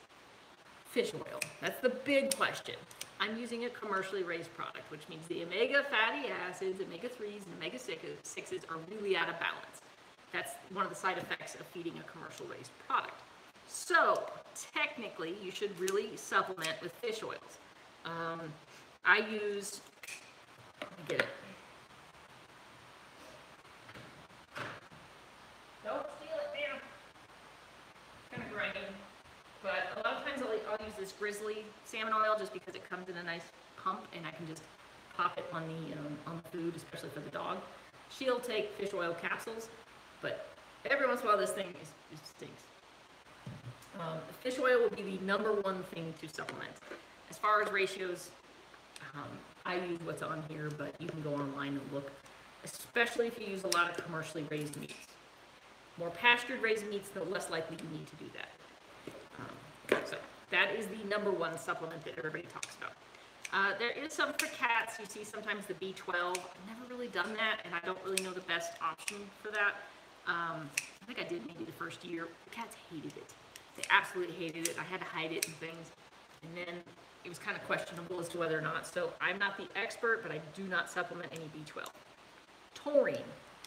fish oil. That's the big question. I'm using a commercially raised product, which means the omega fatty acids, omega-3s, and omega-6s are really out of balance. That's one of the side effects of feeding a commercial raised product. So, technically, you should really supplement with fish oils. I use, let me get it. Don't steal it, man. It's kind of grimy. But a lot of times I'll use this grizzly salmon oil just because it comes in a nice pump and I can just pop it on the food, especially for the dog. She'll take fish oil capsules, but every once in a while this thing just stinks. Fish oil will be the #1 thing to supplement. As far as ratios, I use what's on here, but you can go online and look, especially if you use a lot of commercially raised meats. More pastured raised meats, the less likely you need to do that. So that is the #1 supplement that everybody talks about. There is some for cats. You see sometimes the B12. I've never really done that, and I don't really know the best option for that. I think I did maybe the first year. The cats hated it. They absolutely hated it. I had to hide it and things. And then it was kind of questionable as to whether or not. So I'm not the expert, but I do not supplement any B12. Taurine.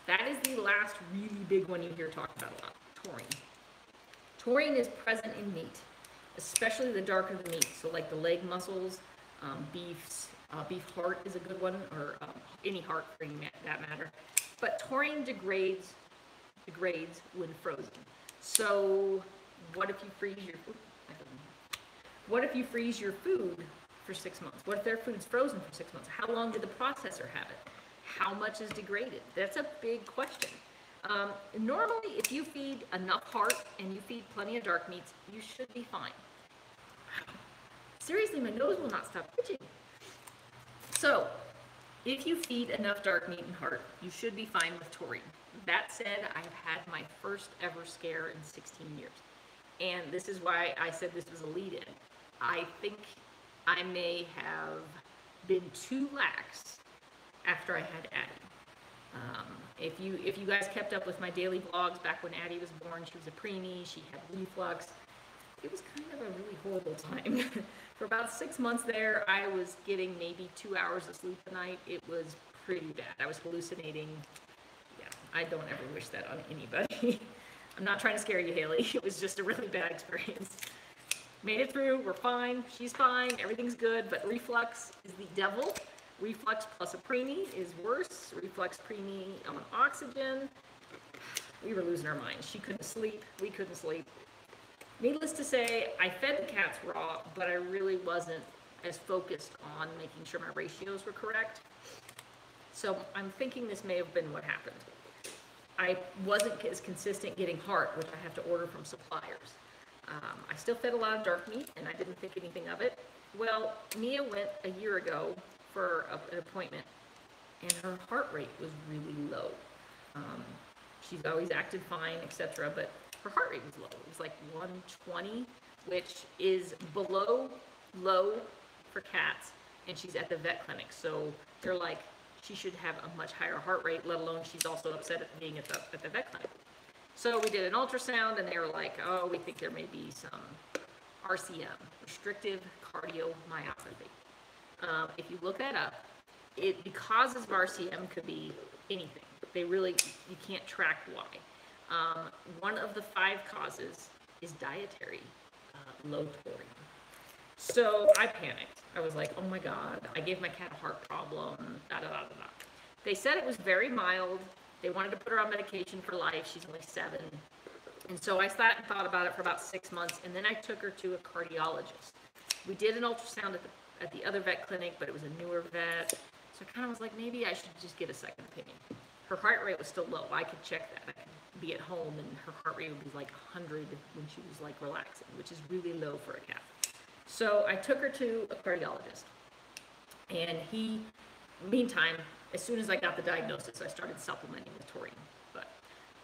That is the last really big one you hear talked about a lot. Taurine. Taurine is present in meat, especially the darker the meat. So like the leg muscles, beef heart is a good one, or any heart for that matter. But taurine degrades when frozen. So what if you freeze your food? What if you freeze your food for 6 months? What if their food's frozen for 6 months? How long did the processor have it? How much is degraded? That's a big question. Normally, if you feed enough heart and you feed plenty of dark meats, you should be fine. Seriously, my nose will not stop itching. So, if you feed enough dark meat and heart, you should be fine with taurine. That said, I've had my first ever scare in 16 years. And this is why I said this was a lead-in. I think I may have been too lax after I had Addie. If you guys kept up with my daily vlogs back when Addie was born, she was a preemie, she had reflux. It was kind of a really horrible time. For about 6 months there, I was getting maybe 2 hours of sleep a night. It was pretty bad. I was hallucinating. Yeah, I don't ever wish that on anybody. I'm not trying to scare you, Haley. It was just a really bad experience. Made it through. We're fine. She's fine. Everything's good. But reflux is the devil. Reflux plus a preemie is worse. Reflux preemie on oxygen. We were losing our minds. She couldn't sleep. We couldn't sleep. Needless to say, I fed the cats raw, but I really wasn't as focused on making sure my ratios were correct. So I'm thinking this may have been what happened. I wasn't as consistent getting heart, which I have to order from suppliers. I still fed a lot of dark meat, and I didn't think anything of it. Well, Mia went a year ago for an appointment, and her heart rate was really low. She's always acted fine, etc., but her heart rate was low. It was like 120, which is below low for cats, and she's at the vet clinic. So they're like, she should have a much higher heart rate, let alone she's also upset at being at the vet clinic. So we did an ultrasound, and they were like, oh, we think there may be some RCM, restrictive cardiomyopathy. If you look that up, the causes of RCM could be anything. You can't track why. One of the 5 causes is dietary, low taurine. So I panicked. I was like, oh my God, I gave my cat a heart problem, da-da-da-da-da. They said it was very mild. They wanted to put her on medication for life. She's only 7. And so I sat and thought about it for about 6 months, and then I took her to a cardiologist. We did an ultrasound at the other vet clinic, but it was a newer vet. So I kind of was like, maybe I should just get a second opinion. Her heart rate was still low. I could check that. I could be at home, and her heart rate would be like 100 when she was like relaxing, which is really low for a cat. So I took her to a cardiologist, and meantime, as soon as I got the diagnosis, I started supplementing with taurine. But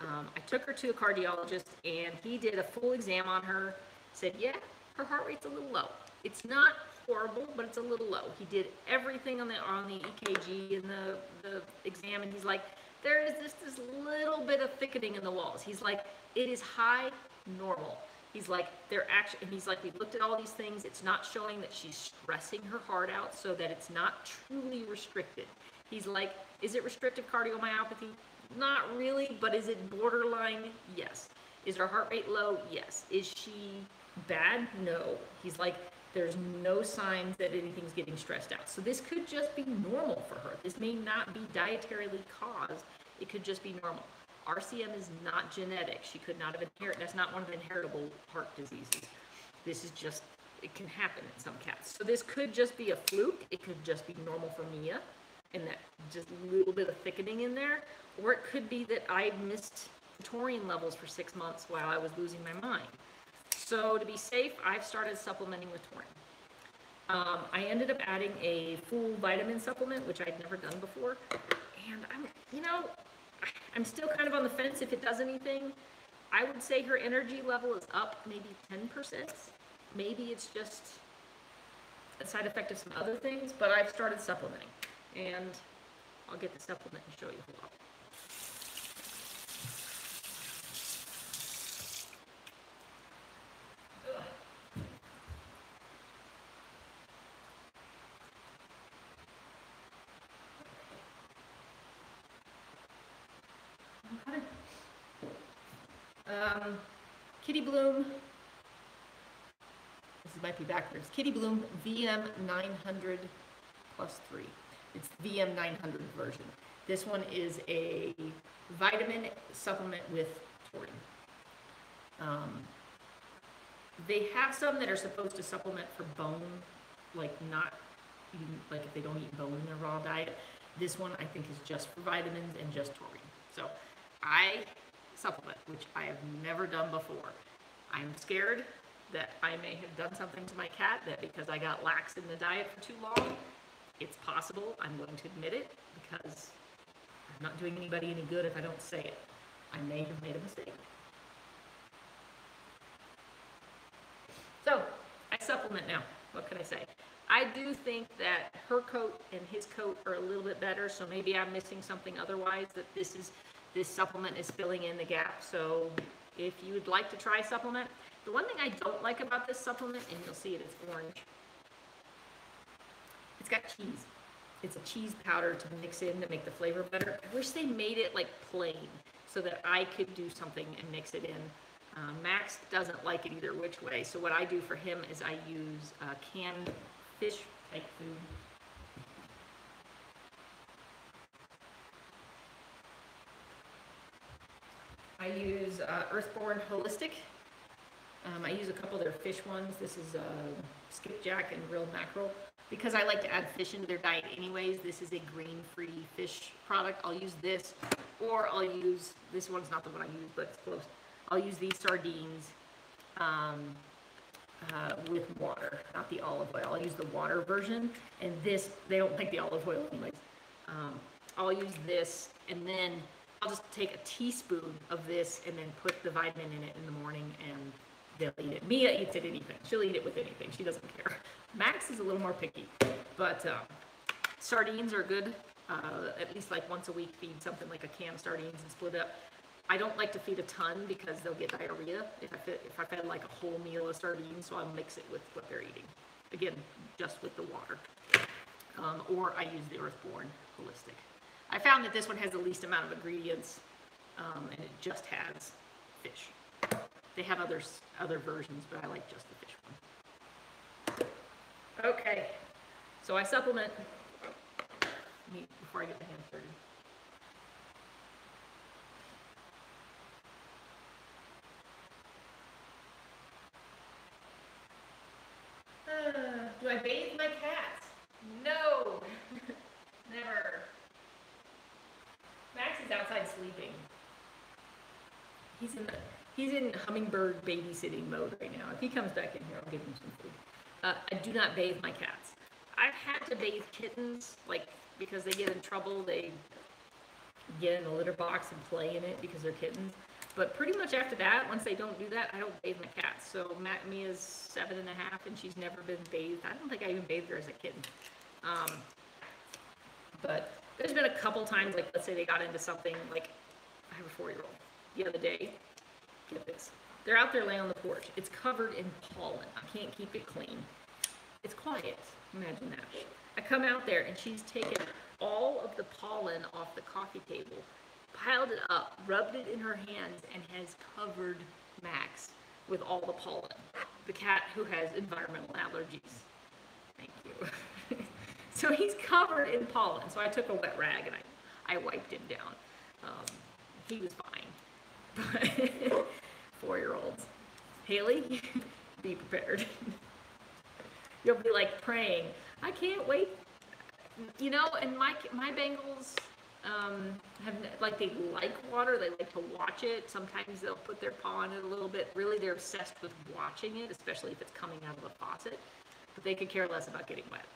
I took her to a cardiologist, and he did a full exam on her, said, yeah, her heart rate's a little low. It's not horrible, but it's a little low. He did everything on the EKG and the exam, and he's like, there is this little bit of thickening in the walls. He's like, it is high normal. He's like, we looked at all these things. It's not showing that she's stressing her heart out so that it's not truly restricted. He's like, is it restrictive cardiomyopathy? Not really, but is it borderline? Yes. Is her heart rate low? Yes. Is she bad? No. He's like, there's no signs that anything's getting stressed out. So this could just be normal for her. This may not be dietarily caused. It could just be normal. RCM is not genetic. She could not have inherited. That's not one of the inheritable heart diseases. This is just, it can happen in some cats. So this could just be a fluke. It could just be normal for Mia, and that just a little bit of thickening in there. Or it could be that I missed taurine levels for 6 months while I was losing my mind. So to be safe, I've started supplementing with taurine. I ended up adding a full vitamin supplement, which I'd never done before. And I'm still kind of on the fence if it does anything. I would say her energy level is up maybe 10%. Maybe it's just a side effect of some other things, but I've started supplementing. And I'll get the supplement and show you. Hold on. Kitty Bloom, this might be backwards, Kitty Bloom VM 900 plus 3. It's VM 900 version. This one is a vitamin supplement with taurine. They have some that are supposed to supplement for bone, like not eating, like if they don't eat bone in their raw diet. This one I think is just for vitamins and just taurine. So I supplement, which I have never done before. I'm scared that I may have done something to my cat, that because I got lax in the diet for too long, it's possible. I'm going to admit it because I'm not doing anybody any good if I don't say it. I may have made a mistake. So, I supplement now. What can I say? I do think that her coat and his coat are a little bit better, so maybe I'm missing something otherwise, that this supplement is filling in the gap. So, if you would like to try supplement, the one thing I don't like about this supplement, and you'll see it, it's orange. It's got cheese. It's a cheese powder to mix in to make the flavor better. I wish they made it like plain so that I could do something and mix it in. Max doesn't like it either which way. So what I do for him is I use canned fish type food. I use Earthborn Holistic. I use a couple of their fish ones. This is skipjack and real mackerel. Because I like to add fish into their diet anyways, this is a grain-free fish product. I'll use this, or I'll use, this one's not the one I use, but it's close. I'll use these sardines with water, not the olive oil. I'll use the water version, and this, they don't like the olive oil anyways. I'll use this, and then I'll just take a teaspoon of this and then put the vitamin in it in the morning, and they'll eat it. Mia eats it anything. She'll eat it with anything. She doesn't care. Max is a little more picky, but sardines are good. At least like once a week, feed something like a can of sardines and split it up. I don't like to feed a ton because they'll get diarrhea if I fed like a whole meal of sardines, so I'll mix it with what they're eating. Again, just with the water. Or I use the Earthborn Holistic. I found that this one has the least amount of ingredients, and it just has fish. They have other versions, but I like just the fish one. Okay, so I supplement before I get the hand started. Do I bathe my cats? No, never. Max is outside sleeping. He's in hummingbird babysitting mode right now. If he comes back in here, I'll give him some food. I do not bathe my cats. I've had to bathe kittens, like, because they get in trouble. They get in a litter box and play in it because they're kittens. But pretty much after that, once they don't do that, I don't bathe my cats. So Mia's 7.5, and she's never been bathed. I don't think I even bathed her as a kitten. But there's been a couple times, like, let's say they got into something, like, I have a 4-year-old. The other day, get this. They're out there laying on the porch. It's covered in pollen. I can't keep it clean. It's quiet. Imagine that. I come out there and she's taken all of the pollen off the coffee table, piled it up, rubbed it in her hands, and has covered Max with all the pollen. The cat who has environmental allergies. Thank you. So he's covered in pollen. So I took a wet rag and I wiped him down. He was fine. But 4-year-olds. Haley, be prepared. You'll be like praying, I can't wait. You know, and my Bengals they like water. They like to watch it. Sometimes they'll put their paw in it a little bit. Really, they're obsessed with watching it, especially if it's coming out of a faucet. But they could care less about getting wet.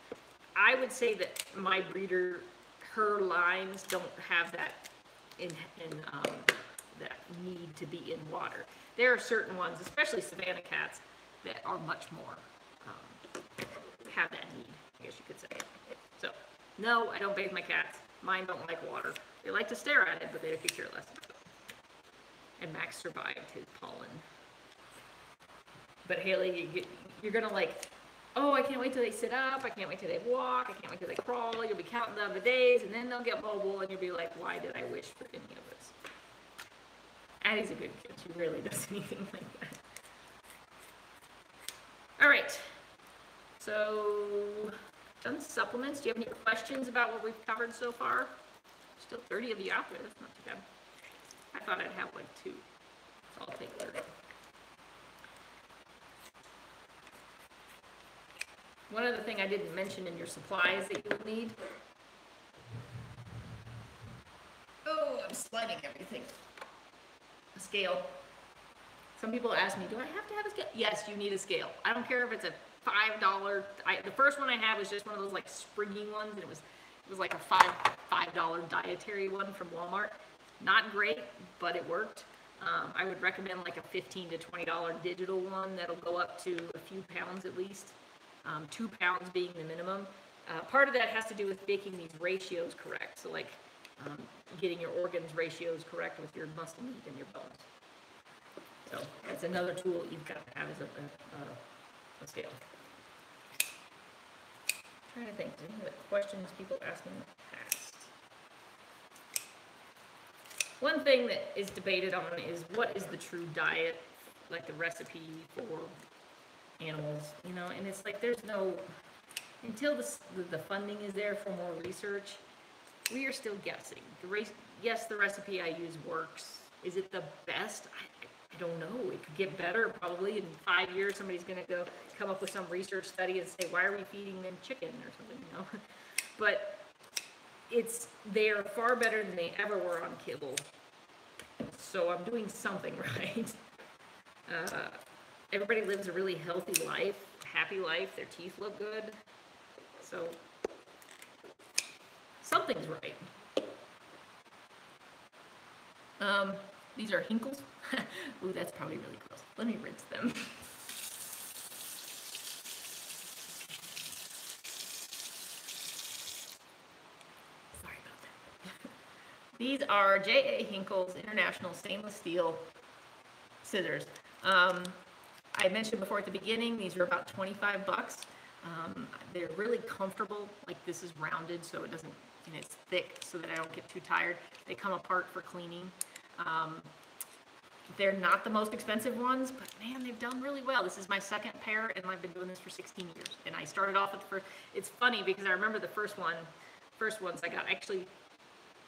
I would say that my breeder, her lines don't have that that need to be in water. There are certain ones, especially Savannah cats, that are much more have that need, I guess you could say. So, no, I don't bathe my cats. Mine don't like water. They like to stare at it, but they could care less about it. And Max survived his pollen. But Haley, you're gonna like, oh, I can't wait till they sit up. I can't wait till they walk. I can't wait till they crawl. You'll be counting down the days, and then they'll get mobile, and you'll be like, why did I wish for any of this? Addie's a good kid. She rarely does anything like that. All right. So, done supplements. Do you have any questions about what we've covered so far? Still 30 of you out there. That's not too bad. I thought I'd have like 2. So I'll take 30. One other thing I didn't mention in your supplies that you will need. Oh, I'm sliding everything. A scale. Some people ask me, do I have to have a scale? Yes, you need a scale. I don't care if it's a $5. The first one I had was just one of those like springy ones, and it was like a $5 dietary one from Walmart. Not great, but it worked. I would recommend like a $15 to $20 digital one that'll go up to a few pounds at least. 2 pounds being the minimum. Part of that has to do with making these ratios correct. So like getting your organs ratios correct with your muscle meat and your bones. So that's another tool you've got to have is a scale. I'm trying to think, any other questions people asked me in the past? One thing that is debated on is what is the true diet, like the recipe for animals, you know, and it's like there's no, until the funding is there for more research, we are still guessing. Yes, the recipe I use works. Is it the best? I don't know. It could get better probably. In 5 years, somebody's going to come up with some research study and say, why are we feeding them chicken or something, you know? But they're far better than they ever were on kibble. So I'm doing something right. Everybody lives a really healthy life, happy life. Their teeth look good. So something's right. These are Hinkles. Ooh, that's probably really gross. Let me rinse them. Sorry about that. These are J.A. Hinkles International Stainless Steel scissors. I mentioned before at the beginning, these are about 25 bucks. They're really comfortable. Like this is rounded so it doesn't, and it's thick so that I don't get too tired. They come apart for cleaning. They're not the most expensive ones, but man, they've done really well. This is my second pair, and I've been doing this for 16 years. And I started off with the first. It's funny because I remember the first ones I got. Actually,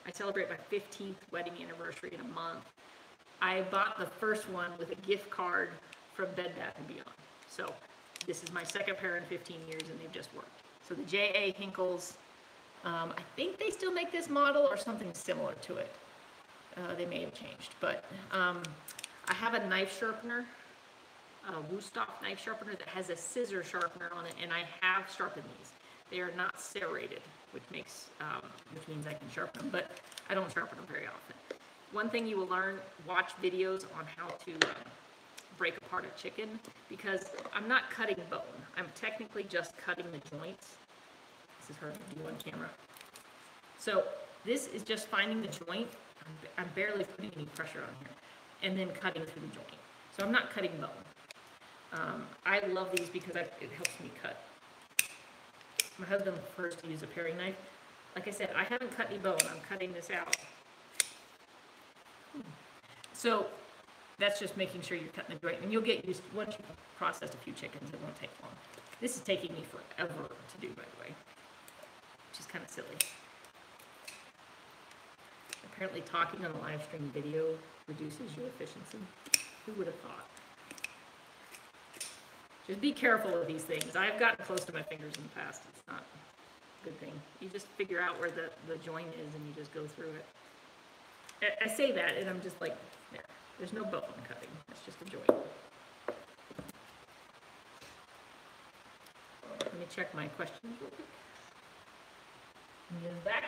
I celebrate my 15th wedding anniversary in a month. I bought the first one with a gift card from Bed Bath & Beyond. So this is my second pair in 15 years, and they've just worked. So the J.A. Hinkles, I think they still make this model or something similar to it. They may have changed, but I have a knife sharpener, a Woostoff knife sharpener that has a scissor sharpener on it, and I have sharpened these. They are not serrated, which means I can sharpen them, but I don't sharpen them very often. One thing you will learn, watch videos on how to break apart a chicken, because I'm not cutting bone. I'm technically just cutting the joints. This is hard to do on camera. So this is just finding the joint. I'm barely putting any pressure on here, and then cutting through the joint. So I'm not cutting bone. I love these because it helps me cut. My husband prefers to use a paring knife. Like I said, I haven't cut any bone. I'm cutting this out. So that's just making sure you're cutting the joint, and you'll get used to, once you've processed a few chickens, it won't take long. This is taking me forever to do, by the way, which is kind of silly. Apparently talking on a live stream video reduces your efficiency. Who would have thought? Just be careful with these things. I've gotten close to my fingers in the past. It's not a good thing. You just figure out where the joint is and you just go through it. I say that and I'm just like, there's no bone cutting. It's just a joint. Let me check my questions real quick. Move back.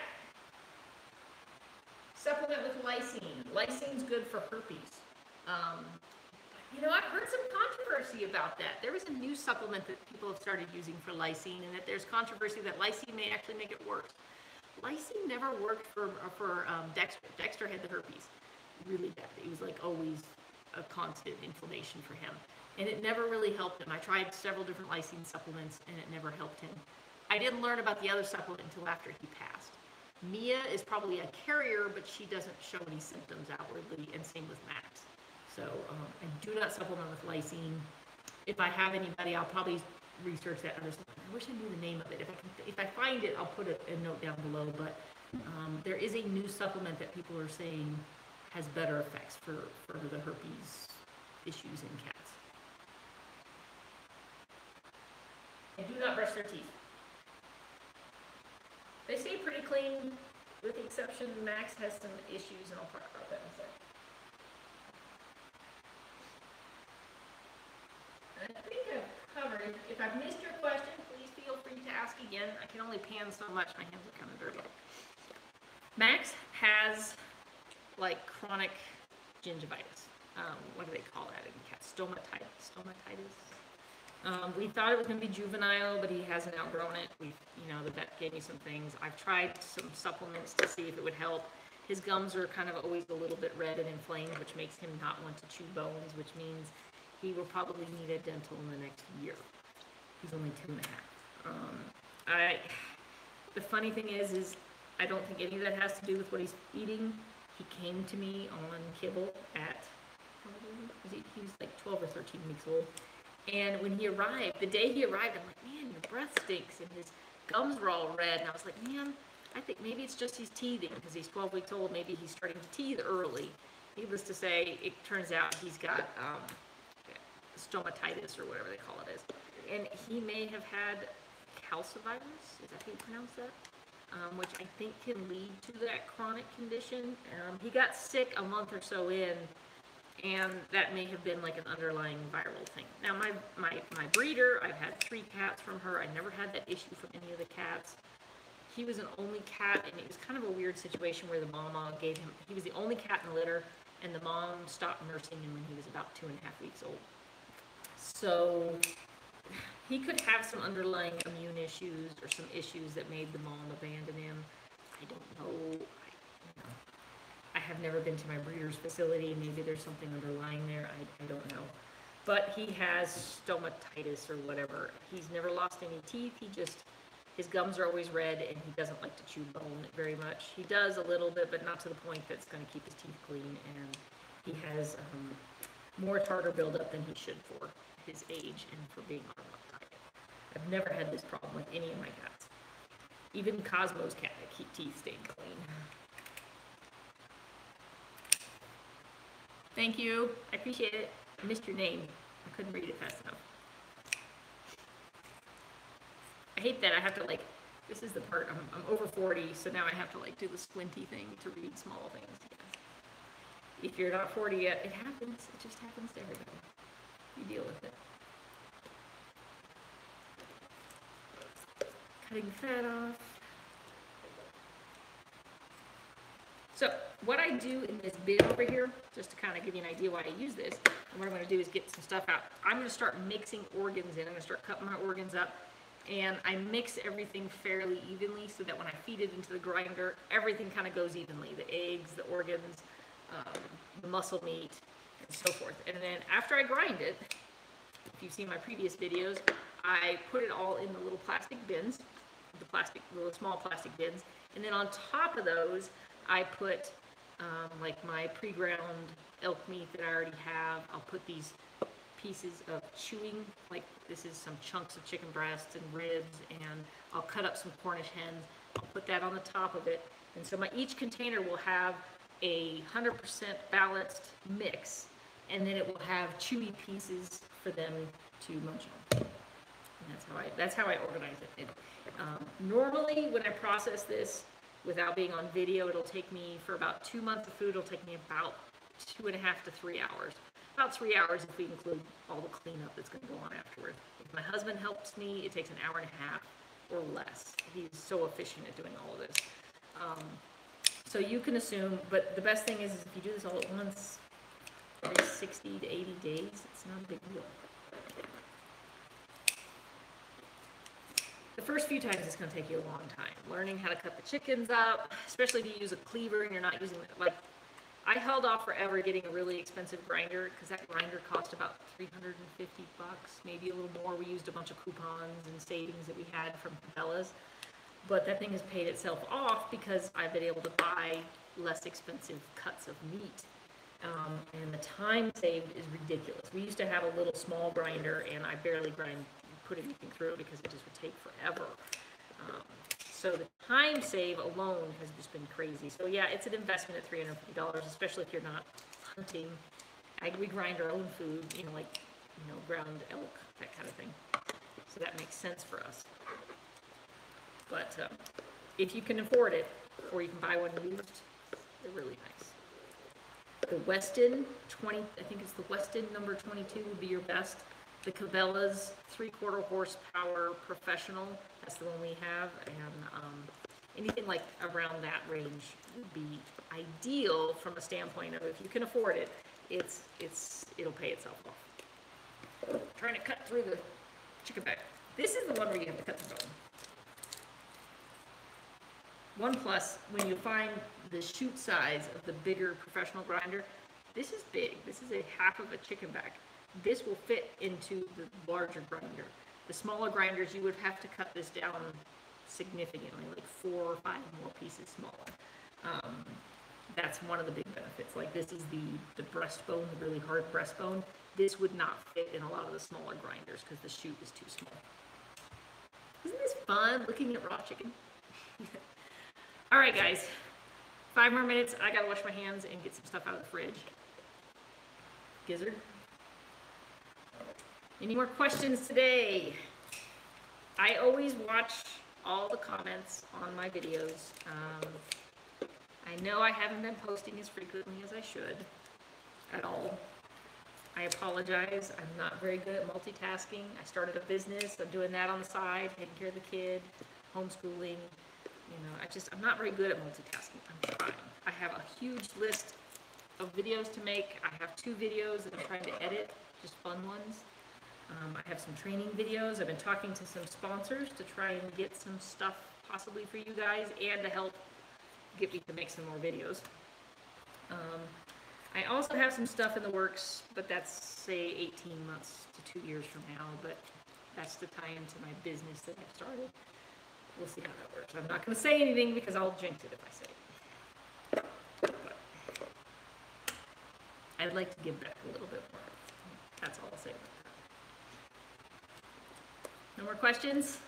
Supplement with lysine. Lysine's good for herpes. You know, I've heard some controversy about that. There was a new supplement that people have started using for lysine, and that there's controversy that lysine may actually make it worse. Lysine never worked for Dexter. Dexter had the herpes really bad. It was like always a constant inflammation for him, and it never really helped him. I tried several different lysine supplements, and it never helped him. I didn't learn about the other supplement until after he passed. Mia is probably a carrier, but she doesn't show any symptoms outwardly, and same with Max. So I do not supplement with lysine. If I have anybody, I'll probably research that other supplement. I wish I knew the name of it. If I find it, I'll put a note down below. But there is a new supplement that people are saying has better effects for the herpes issues in cats. And do not brush their teeth. They stay pretty clean, with the exception Max has some issues, and I'll talk about that in a second. I think I've covered it. If I've missed your question, please feel free to ask again. I can only pan so much. My hands are kind of dirty. Max has like chronic gingivitis. What do they call that in cats? Stomatitis. We thought it was going to be juvenile, but he hasn't outgrown it. The vet gave me some things. I've tried some supplements to see if it would help. His gums are kind of always a little bit red and inflamed, which makes him not want to chew bones, which means he will probably need a dental in the next year. He's only 2.5. The funny thing is I don't think any of that has to do with what he's eating. He came to me on kibble at, he was like 12 or 13 weeks old. And when he arrived, the day he arrived, I'm like, man, your breath stinks. And his gums were all red. And I was like, man, I think maybe it's just he's teething because he's 12 weeks old. Maybe he's starting to teeth early. Needless to say, it turns out he's got stomatitis or whatever they call it is. And he may have had calcivirus. Is that how you pronounce that? Which I think can lead to that chronic condition. He got sick a month or so in, and that may have been like an underlying viral thing. Now, my breeder, I've had 3 cats from her. I never had that issue from any of the cats. He was an only cat, and it was kind of a weird situation where the mama gave him, he was the only cat in the litter, and the mom stopped nursing him when he was about 2.5 weeks old. So he could have some underlying immune issues or some issues that made the mom abandon him. I don't know. I have never been to my breeder's facility. Maybe there's something underlying there. I don't know. But he has stomatitis or whatever. He's never lost any teeth. His gums are always red, and he doesn't like to chew bone very much. He does a little bit, but not to the point that's going to keep his teeth clean. And he has more tartar buildup than he should for his age and for being on a diet. I've never had this problem with any of my cats. Even Cosmo's cat, teeth stayed clean. Thank you. I appreciate it. I missed your name. I couldn't read it fast enough. I hate that I have to this is the part, I'm over 40, so now I have to do the squinty thing to read small things. Yeah. If you're not 40 yet, it happens. It just happens to everybody. You deal with it. Cutting fat off. So what I do in this bin over here, just to kind of give you an idea why I use this, and what I'm going to do is get some stuff out. I'm going to start mixing organs in. I'm going to start cutting my organs up, and I mix everything fairly evenly so that when I feed it into the grinder, everything kind of goes evenly. The eggs, the organs, the muscle meat, and so forth. And then after I grind it, if you've seen my previous videos, I put it all in the little plastic bins, little small plastic bins, and then on top of those, I put my pre-ground elk meat that I already have. I'll put these pieces of chewing, this is some chunks of chicken breasts and ribs, and I'll cut up some Cornish hens. I'll put that on the top of it. And so each container will have a 100% balanced mix, and then it will have chewy pieces for them to munch on. And that's how I organize it. Normally, when I process this, without being on video, it'll take me, for about 2 months of food, it'll take me about 2.5 to 3 hours. About 3 hours if we include all the cleanup that's going to go on afterward. If my husband helps me, it takes an hour and a half or less. He's so efficient at doing all of this. So you can assume, but the best thing is if you do this all at once, every 60 to 80 days, it's not a big deal. The first few times it's going to take you a long time. Learning how to cut the chickens up, especially if you use a cleaver and you're not using it. I held off forever getting a really expensive grinder because that grinder cost about $350, maybe a little more. We used a bunch of coupons and savings that we had from Cabela's. But that thing has paid itself off because I've been able to buy less expensive cuts of meat. And the time saved is ridiculous. We used to have a little small grinder, and I barely put anything through it because it just would take forever. So the time save alone has just been crazy. So yeah, it's an investment at $350, especially if you're not hunting. We grind our own food, like, ground elk, that kind of thing. So that makes sense for us. But if you can afford it, or you can buy one used, they're really nice. The Weston I think it's the Weston number 22 would be your best. The Cabela's 3/4 horsepower professional, that's the one we have, and anything like around that range would be ideal from a standpoint of if you can afford it, it'll pay itself off. I'm trying to cut through the chicken back. This is the one where you have to cut the bone. One plus, when you find the chute size of the bigger professional grinder, this is big. This is a half of a chicken back. This will fit into the larger grinder. The smaller grinders, you would have to cut this down significantly, like 4 or 5 more pieces smaller. That's one of the big benefits. Like this is the breastbone, the really hard breastbone. This would not fit in a lot of the smaller grinders because the chute is too small. Isn't this fun, looking at raw chicken? All right, guys. 5 more minutes. I gotta wash my hands and get some stuff out of the fridge. Gizzard? Any more questions today? I always watch all the comments on my videos. I know I haven't been posting as frequently as I should at all. I apologize. I'm not very good at multitasking. I started a business. I'm doing that on the side, taking care of the kid, homeschooling. I'm not very good at multitasking. I'm trying. I have a huge list of videos to make. I have 2 videos that I'm trying to edit, just fun ones. I have some training videos. I've been talking to some sponsors to try and get some stuff possibly for you guys and to help get me to make some more videos. I also have some stuff in the works, but that's, say, 18 months to 2 years from now, but that's to tie into my business that I've started. We'll see how that works. I'm not going to say anything because I'll jinx it if I say it. But I'd like to give back a little bit more. That's all I'll say about that. No more questions?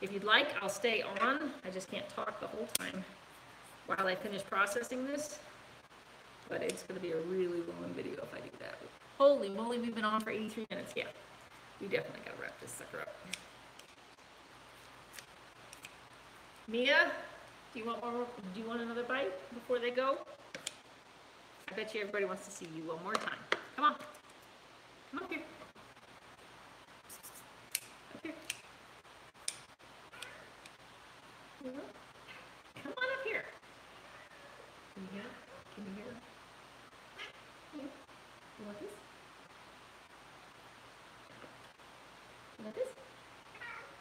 If you'd like, I'll stay on. I just can't talk the whole time while I finish processing this. But it's going to be a really long video if I do that. Holy moly, we've been on for 83 minutes. Yeah. We definitely gotta wrap this sucker up. Mia, do you want another bite before they go? I bet you everybody wants to see you one more time. Come on. Come up here. Up here. Come on up here. Can you hear? Can you hear? You want this? You want this?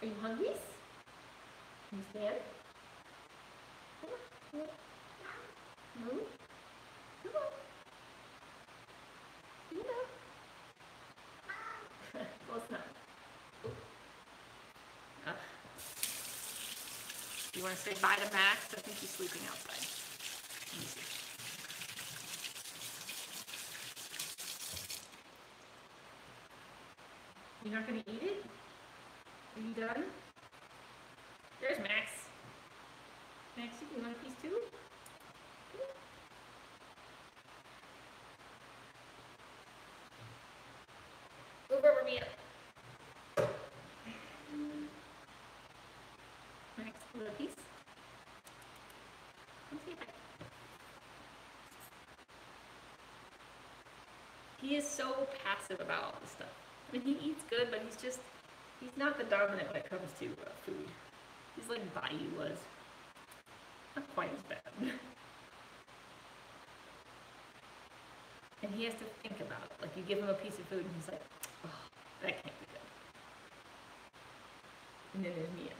Are you hungry? Can you stand? Come on. Move. Come on. Close enough. Do you want to say bye to Max? I think he's sleeping outside. Let me see. You're not going to eat it? Are you done? There's Max. Max, you want a piece too? Move over, Mia. Max, you want a piece? Come say hi. He is so passive about all this stuff. I mean, he eats good, but he's not the dominant when it comes to food. He's like Bayou was. Not quite as bad. And he has to think about it. Like, you give him a piece of food and he's like, oh, that can't be good. And then there's Mia,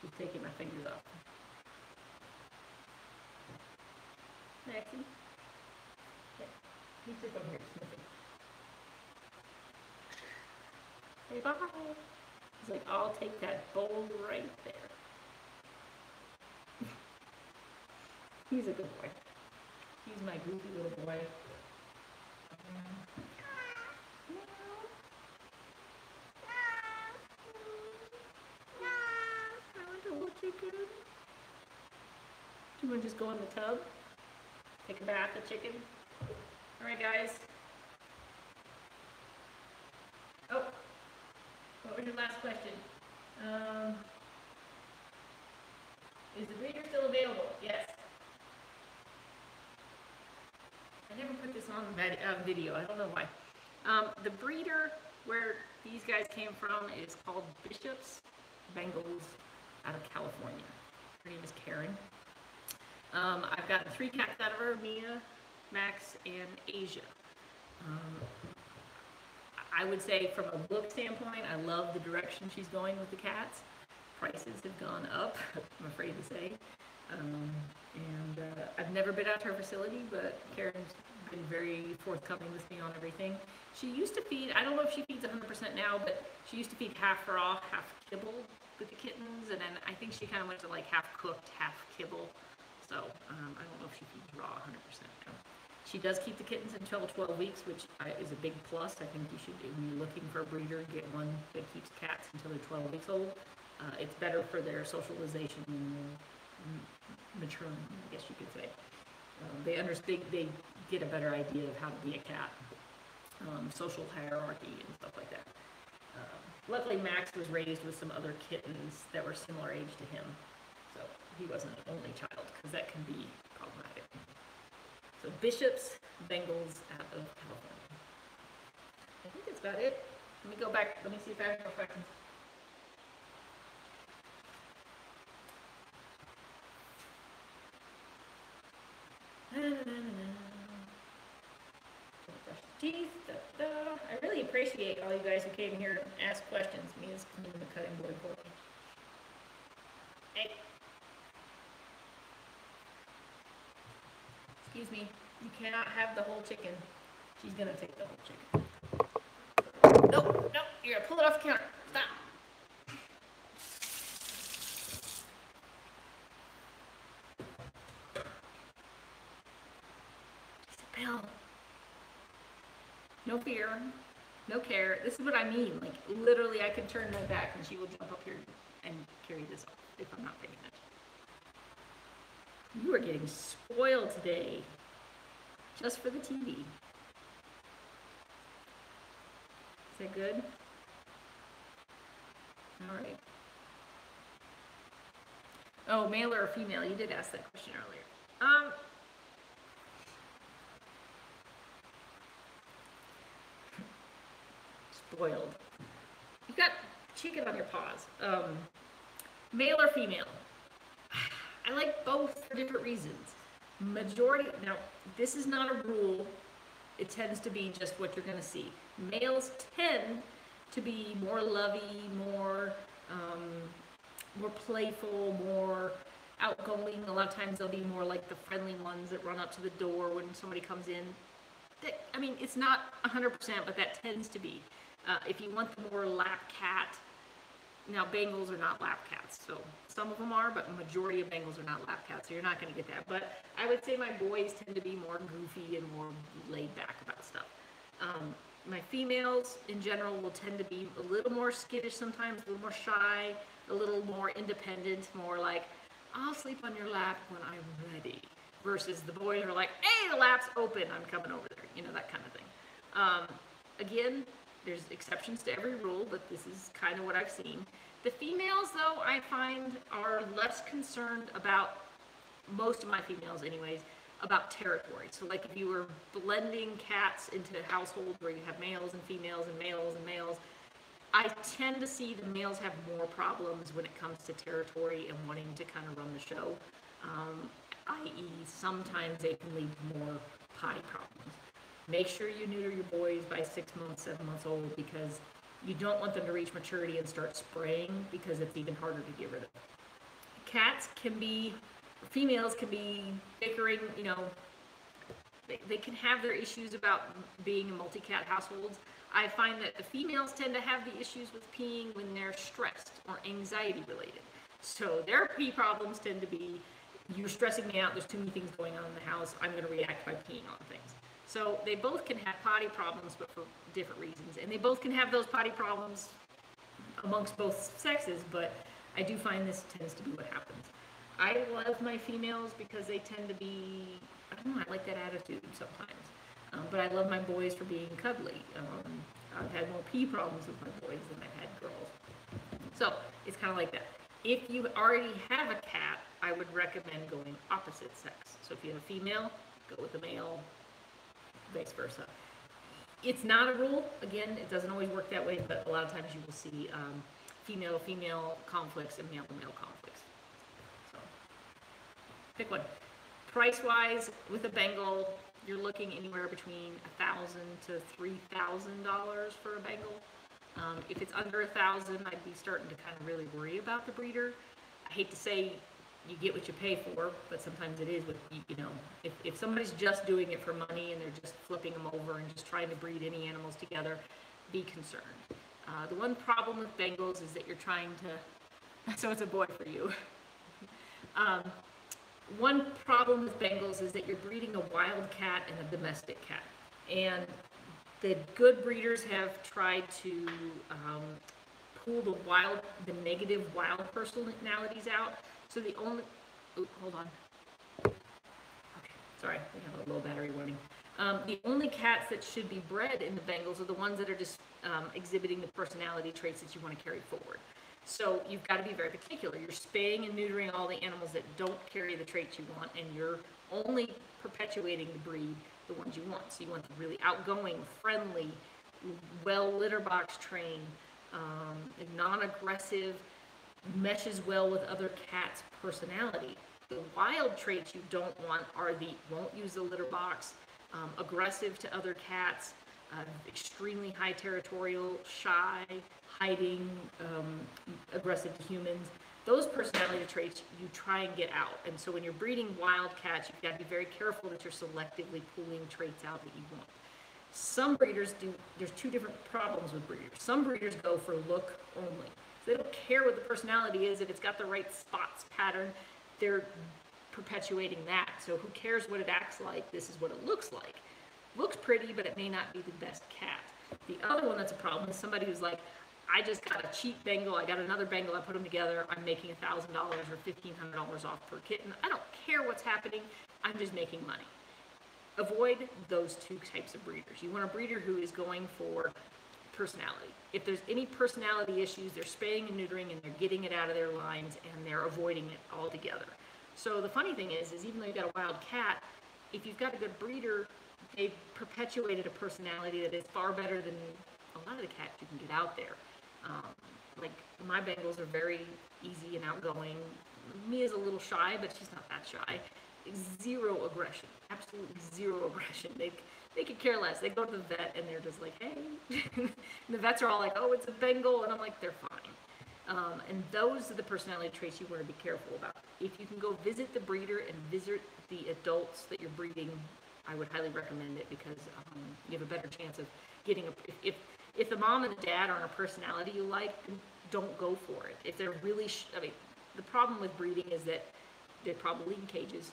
who's taking my fingers off. Maxie? Yeah. He's just over here sniffing. Say bye. He's like, I'll take that bowl right there. He's a good boy. He's my goofy little boy. Chicken. Do you want to just go in the tub? Take a bath of chicken? Alright guys. Oh, what was your last question? Is the breeder still available? Yes. I never put this on video. I don't know why. The breeder where these guys came from is called Bishop's Bengals out of California. Her name is Karen. I've gotten 3 cats out of her, Mia, Max, and Asia. I would say from a look standpoint, I love the direction she's going with the cats. Prices have gone up, I'm afraid to say. I've never been out to her facility, but Karen's been very forthcoming with me on everything. She used to feed, I don't know if she feeds 100% now, but she used to feed half raw, half kibble with the kittens, and then I think she kind of went to like half cooked, half kibble. So I don't know if she feeds raw 100% now. She does keep the kittens until 12 weeks, which is a big plus. I think you should, when you're looking for a breeder, get one that keeps cats until they're 12 weeks old. It's better for their socialization and maturing, I guess you could say. They get a better idea of how to be a cat, social hierarchy and stuff like that. Luckily, Max was raised with some other kittens that were similar age to him, so he wasn't an only child, because that can be problematic. So Bishop's Bengals out of California. I think that's about it. Let me go back. Let me see if I have more questions. Teeth. I really appreciate all you guys who came here to ask questions. Mia's cleaning the cutting board for me. Hey. Excuse me. You cannot have the whole chicken. She's gonna take the whole chicken. Nope, nope. You're gonna pull it off the counter. Stop. Isabel. No fear, no care. This is what I mean. Like, literally, I can turn my back and she will jump up here and carry this off if I'm not paying attention. You are getting spoiled today. Just for the TV. Is that good? All right. Oh, male or female? You did ask that question earlier. Spoiled. You got chicken on your paws. Male or female? I like both for different reasons. Majority, now this is not a rule, it tends to be just what you're going to see. Males tend to be more lovey, more playful, more outgoing. A lot of times they'll be more like the friendly ones that run up to the door when somebody comes in. I mean, it's not 100%, but that tends to be. If you want the more lap cat, now Bengals are not lap cats, so some of them are, but the majority of Bengals are not lap cats, so you're not going to get that. But I would say my boys tend to be more goofy and more laid back about stuff. My females in general will tend to be a little more skittish sometimes, a little more shy, a little more independent, more like, I'll sleep on your lap when I'm ready. Versus the boys are like, hey, the lap's open, I'm coming over there, you know, that kind of thing. Again, there's exceptions to every rule, but this is kind of what I've seen. The females, though, I find are less concerned about, most of my females anyways, about territory. So like if you were blending cats into households where you have males and females and males and males, I tend to see the males have more problems when it comes to territory and wanting to kind of run the show, i.e. sometimes they can lead to more potty problems. Make sure you neuter your boys by 6 months, 7 months old, because you don't want them to reach maturity and start spraying, because it's even harder to get rid of. Cats can be, females can be bickering, you know, they can have their issues about being in multi-cat households. I find that the females tend to have the issues with peeing when they're stressed or anxiety related. So their pee problems tend to be, you're stressing me out, there's too many things going on in the house, I'm going to react by peeing on things. So they both can have potty problems, but for different reasons. And they both can have those potty problems amongst both sexes, but I do find this tends to be what happens. I love my females because they tend to be, I don't know, I like that attitude sometimes. But I love my boys for being cuddly. I've had more pee problems with my boys than I've had girls. So it's kind of like that. If you already have a cat, I would recommend going opposite sex. So if you have a female, go with a male, vice versa. It's not a rule. Again, it doesn't always work that way, but a lot of times you will see female-to-female conflicts and male-to-male conflicts. So pick one. Price-wise, with a Bengal, you're looking anywhere between $1,000 to $3,000 for a Bengal. If it's under $1,000, I'd be starting to kind of really worry about the breeder. I hate to say you get what you pay for, but sometimes it is with, you know, if somebody's just doing it for money and they're just flipping them over and just trying to breed any animals together, be concerned. The one problem with Bengals is that you're trying to, so it's a boy for you. One problem with Bengals is that you're breeding a wild cat and a domestic cat. And the good breeders have tried to pull the negative wild personalities out. So the only, hold on. Okay, sorry, we have a low battery warning. The only cats that should be bred in the Bengals are the ones that are just exhibiting the personality traits that you want to carry forward. So you've got to be very particular. You're spaying and neutering all the animals that don't carry the traits you want, and you're only perpetuating the breed, the ones you want. So you want the really outgoing, friendly, well litter box trained, non-aggressive, meshes well with other cats' personality. The wild traits you don't want are the won't use the litter box, aggressive to other cats, extremely high territorial, shy, hiding, aggressive to humans. Those personality traits you try and get out. And so when you're breeding wild cats, you've got to be very careful that you're selectively pulling traits out that you want. Some breeders do, there's two different problems with breeders. Some breeders go for look only. So they don't care what the personality is. If it's got the right spots pattern, they're perpetuating that. So who cares what it acts like? This is what it looks like. Looks pretty, but it may not be the best cat. The other one that's a problem is somebody who's like, I just got a cheap Bengal, I got another Bengal, I put them together, I'm making $1,000 or $1,500 off per kitten. I don't care what's happening, I'm just making money. Avoid those two types of breeders. You want a breeder who is going for personality. If there's any personality issues, they're spaying and neutering and they're getting it out of their lines and they're avoiding it altogether. So the funny thing is even though you've got a wild cat, if you've got a good breeder, they've perpetuated a personality that is far better than a lot of the cats you can get out there. Like my Bengals are very easy and outgoing. Mia's a little shy, but she's not that shy. Zero aggression, absolutely zero aggression. They could care less. They go to the vet and they're just like, hey. And the vets are all like, oh, it's a Bengal, and I'm like, they're fine. And those are the personality traits you want to be careful about. If you can go visit the breeder and visit the adults that you're breeding, I would highly recommend it because you have a better chance of getting if the mom and the dad aren't a personality you like, don't go for it. If they're really, the problem with breeding is that they're probably in cages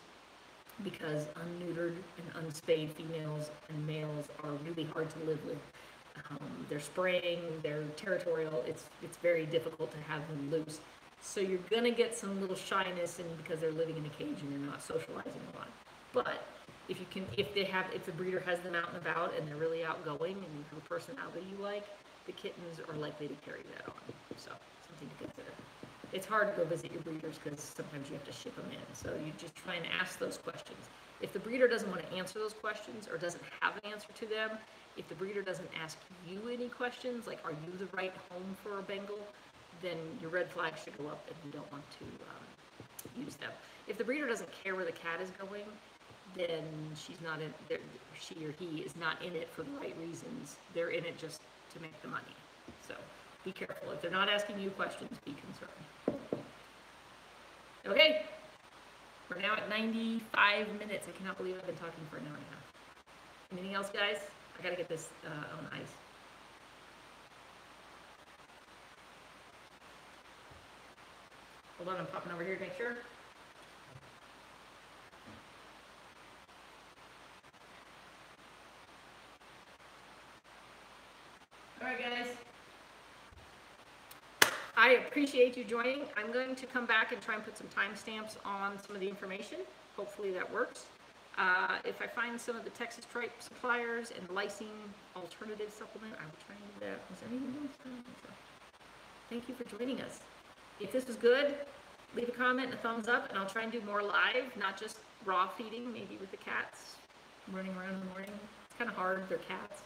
because unneutered and unspayed females and males are really hard to live with. They're spraying, they're territorial. It's very difficult to have them loose. So you're gonna get some little shyness, and because they're living in a cage and you're not socializing a lot. But if the breeder has them out and about and they're really outgoing and you have a personality you like, the kittens are likely to carry that on. So something to consider. It's hard to go visit your breeders because sometimes you have to ship them in. So you just try and ask those questions. If the breeder doesn't want to answer those questions or doesn't have an answer to them, if the breeder doesn't ask you any questions, like are you the right home for a Bengal, then your red flags should go up and you don't want to use them. If the breeder doesn't care where the cat is going, then she or he is not in it for the right reasons. They're in it just to make the money. So be careful. If they're not asking you questions, be concerned. Okay, we're now at 95 minutes. I cannot believe I've been talking for an hour and a half. Anything else, guys? I gotta get this on ice. Hold on, I'm popping over here to make sure. All right, guys. I appreciate you joining. I'm going to come back and try and put some timestamps on some of the information. Hopefully that works. If I find some of the Texas tripe suppliers and lysine alternative supplement, I will try and do that. Was there anything else? Thank you for joining us. If this was good, leave a comment and a thumbs up, and I'll try and do more live, not just raw feeding, maybe with the cats running around in the morning. It's kind of hard, they're cats.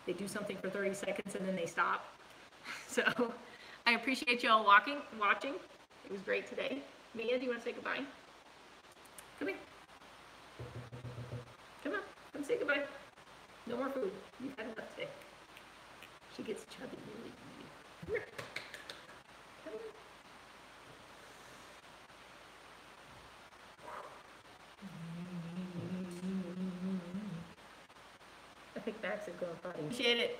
They do something for 30 seconds and then they stop. So I appreciate y'all watching. It was great today. Mia, do you want to say goodbye? Come here. Come on, come say goodbye. No more food. You've had enough today. She gets chubby really easy. Come here. Come here. I think Max is going potty. Appreciate it.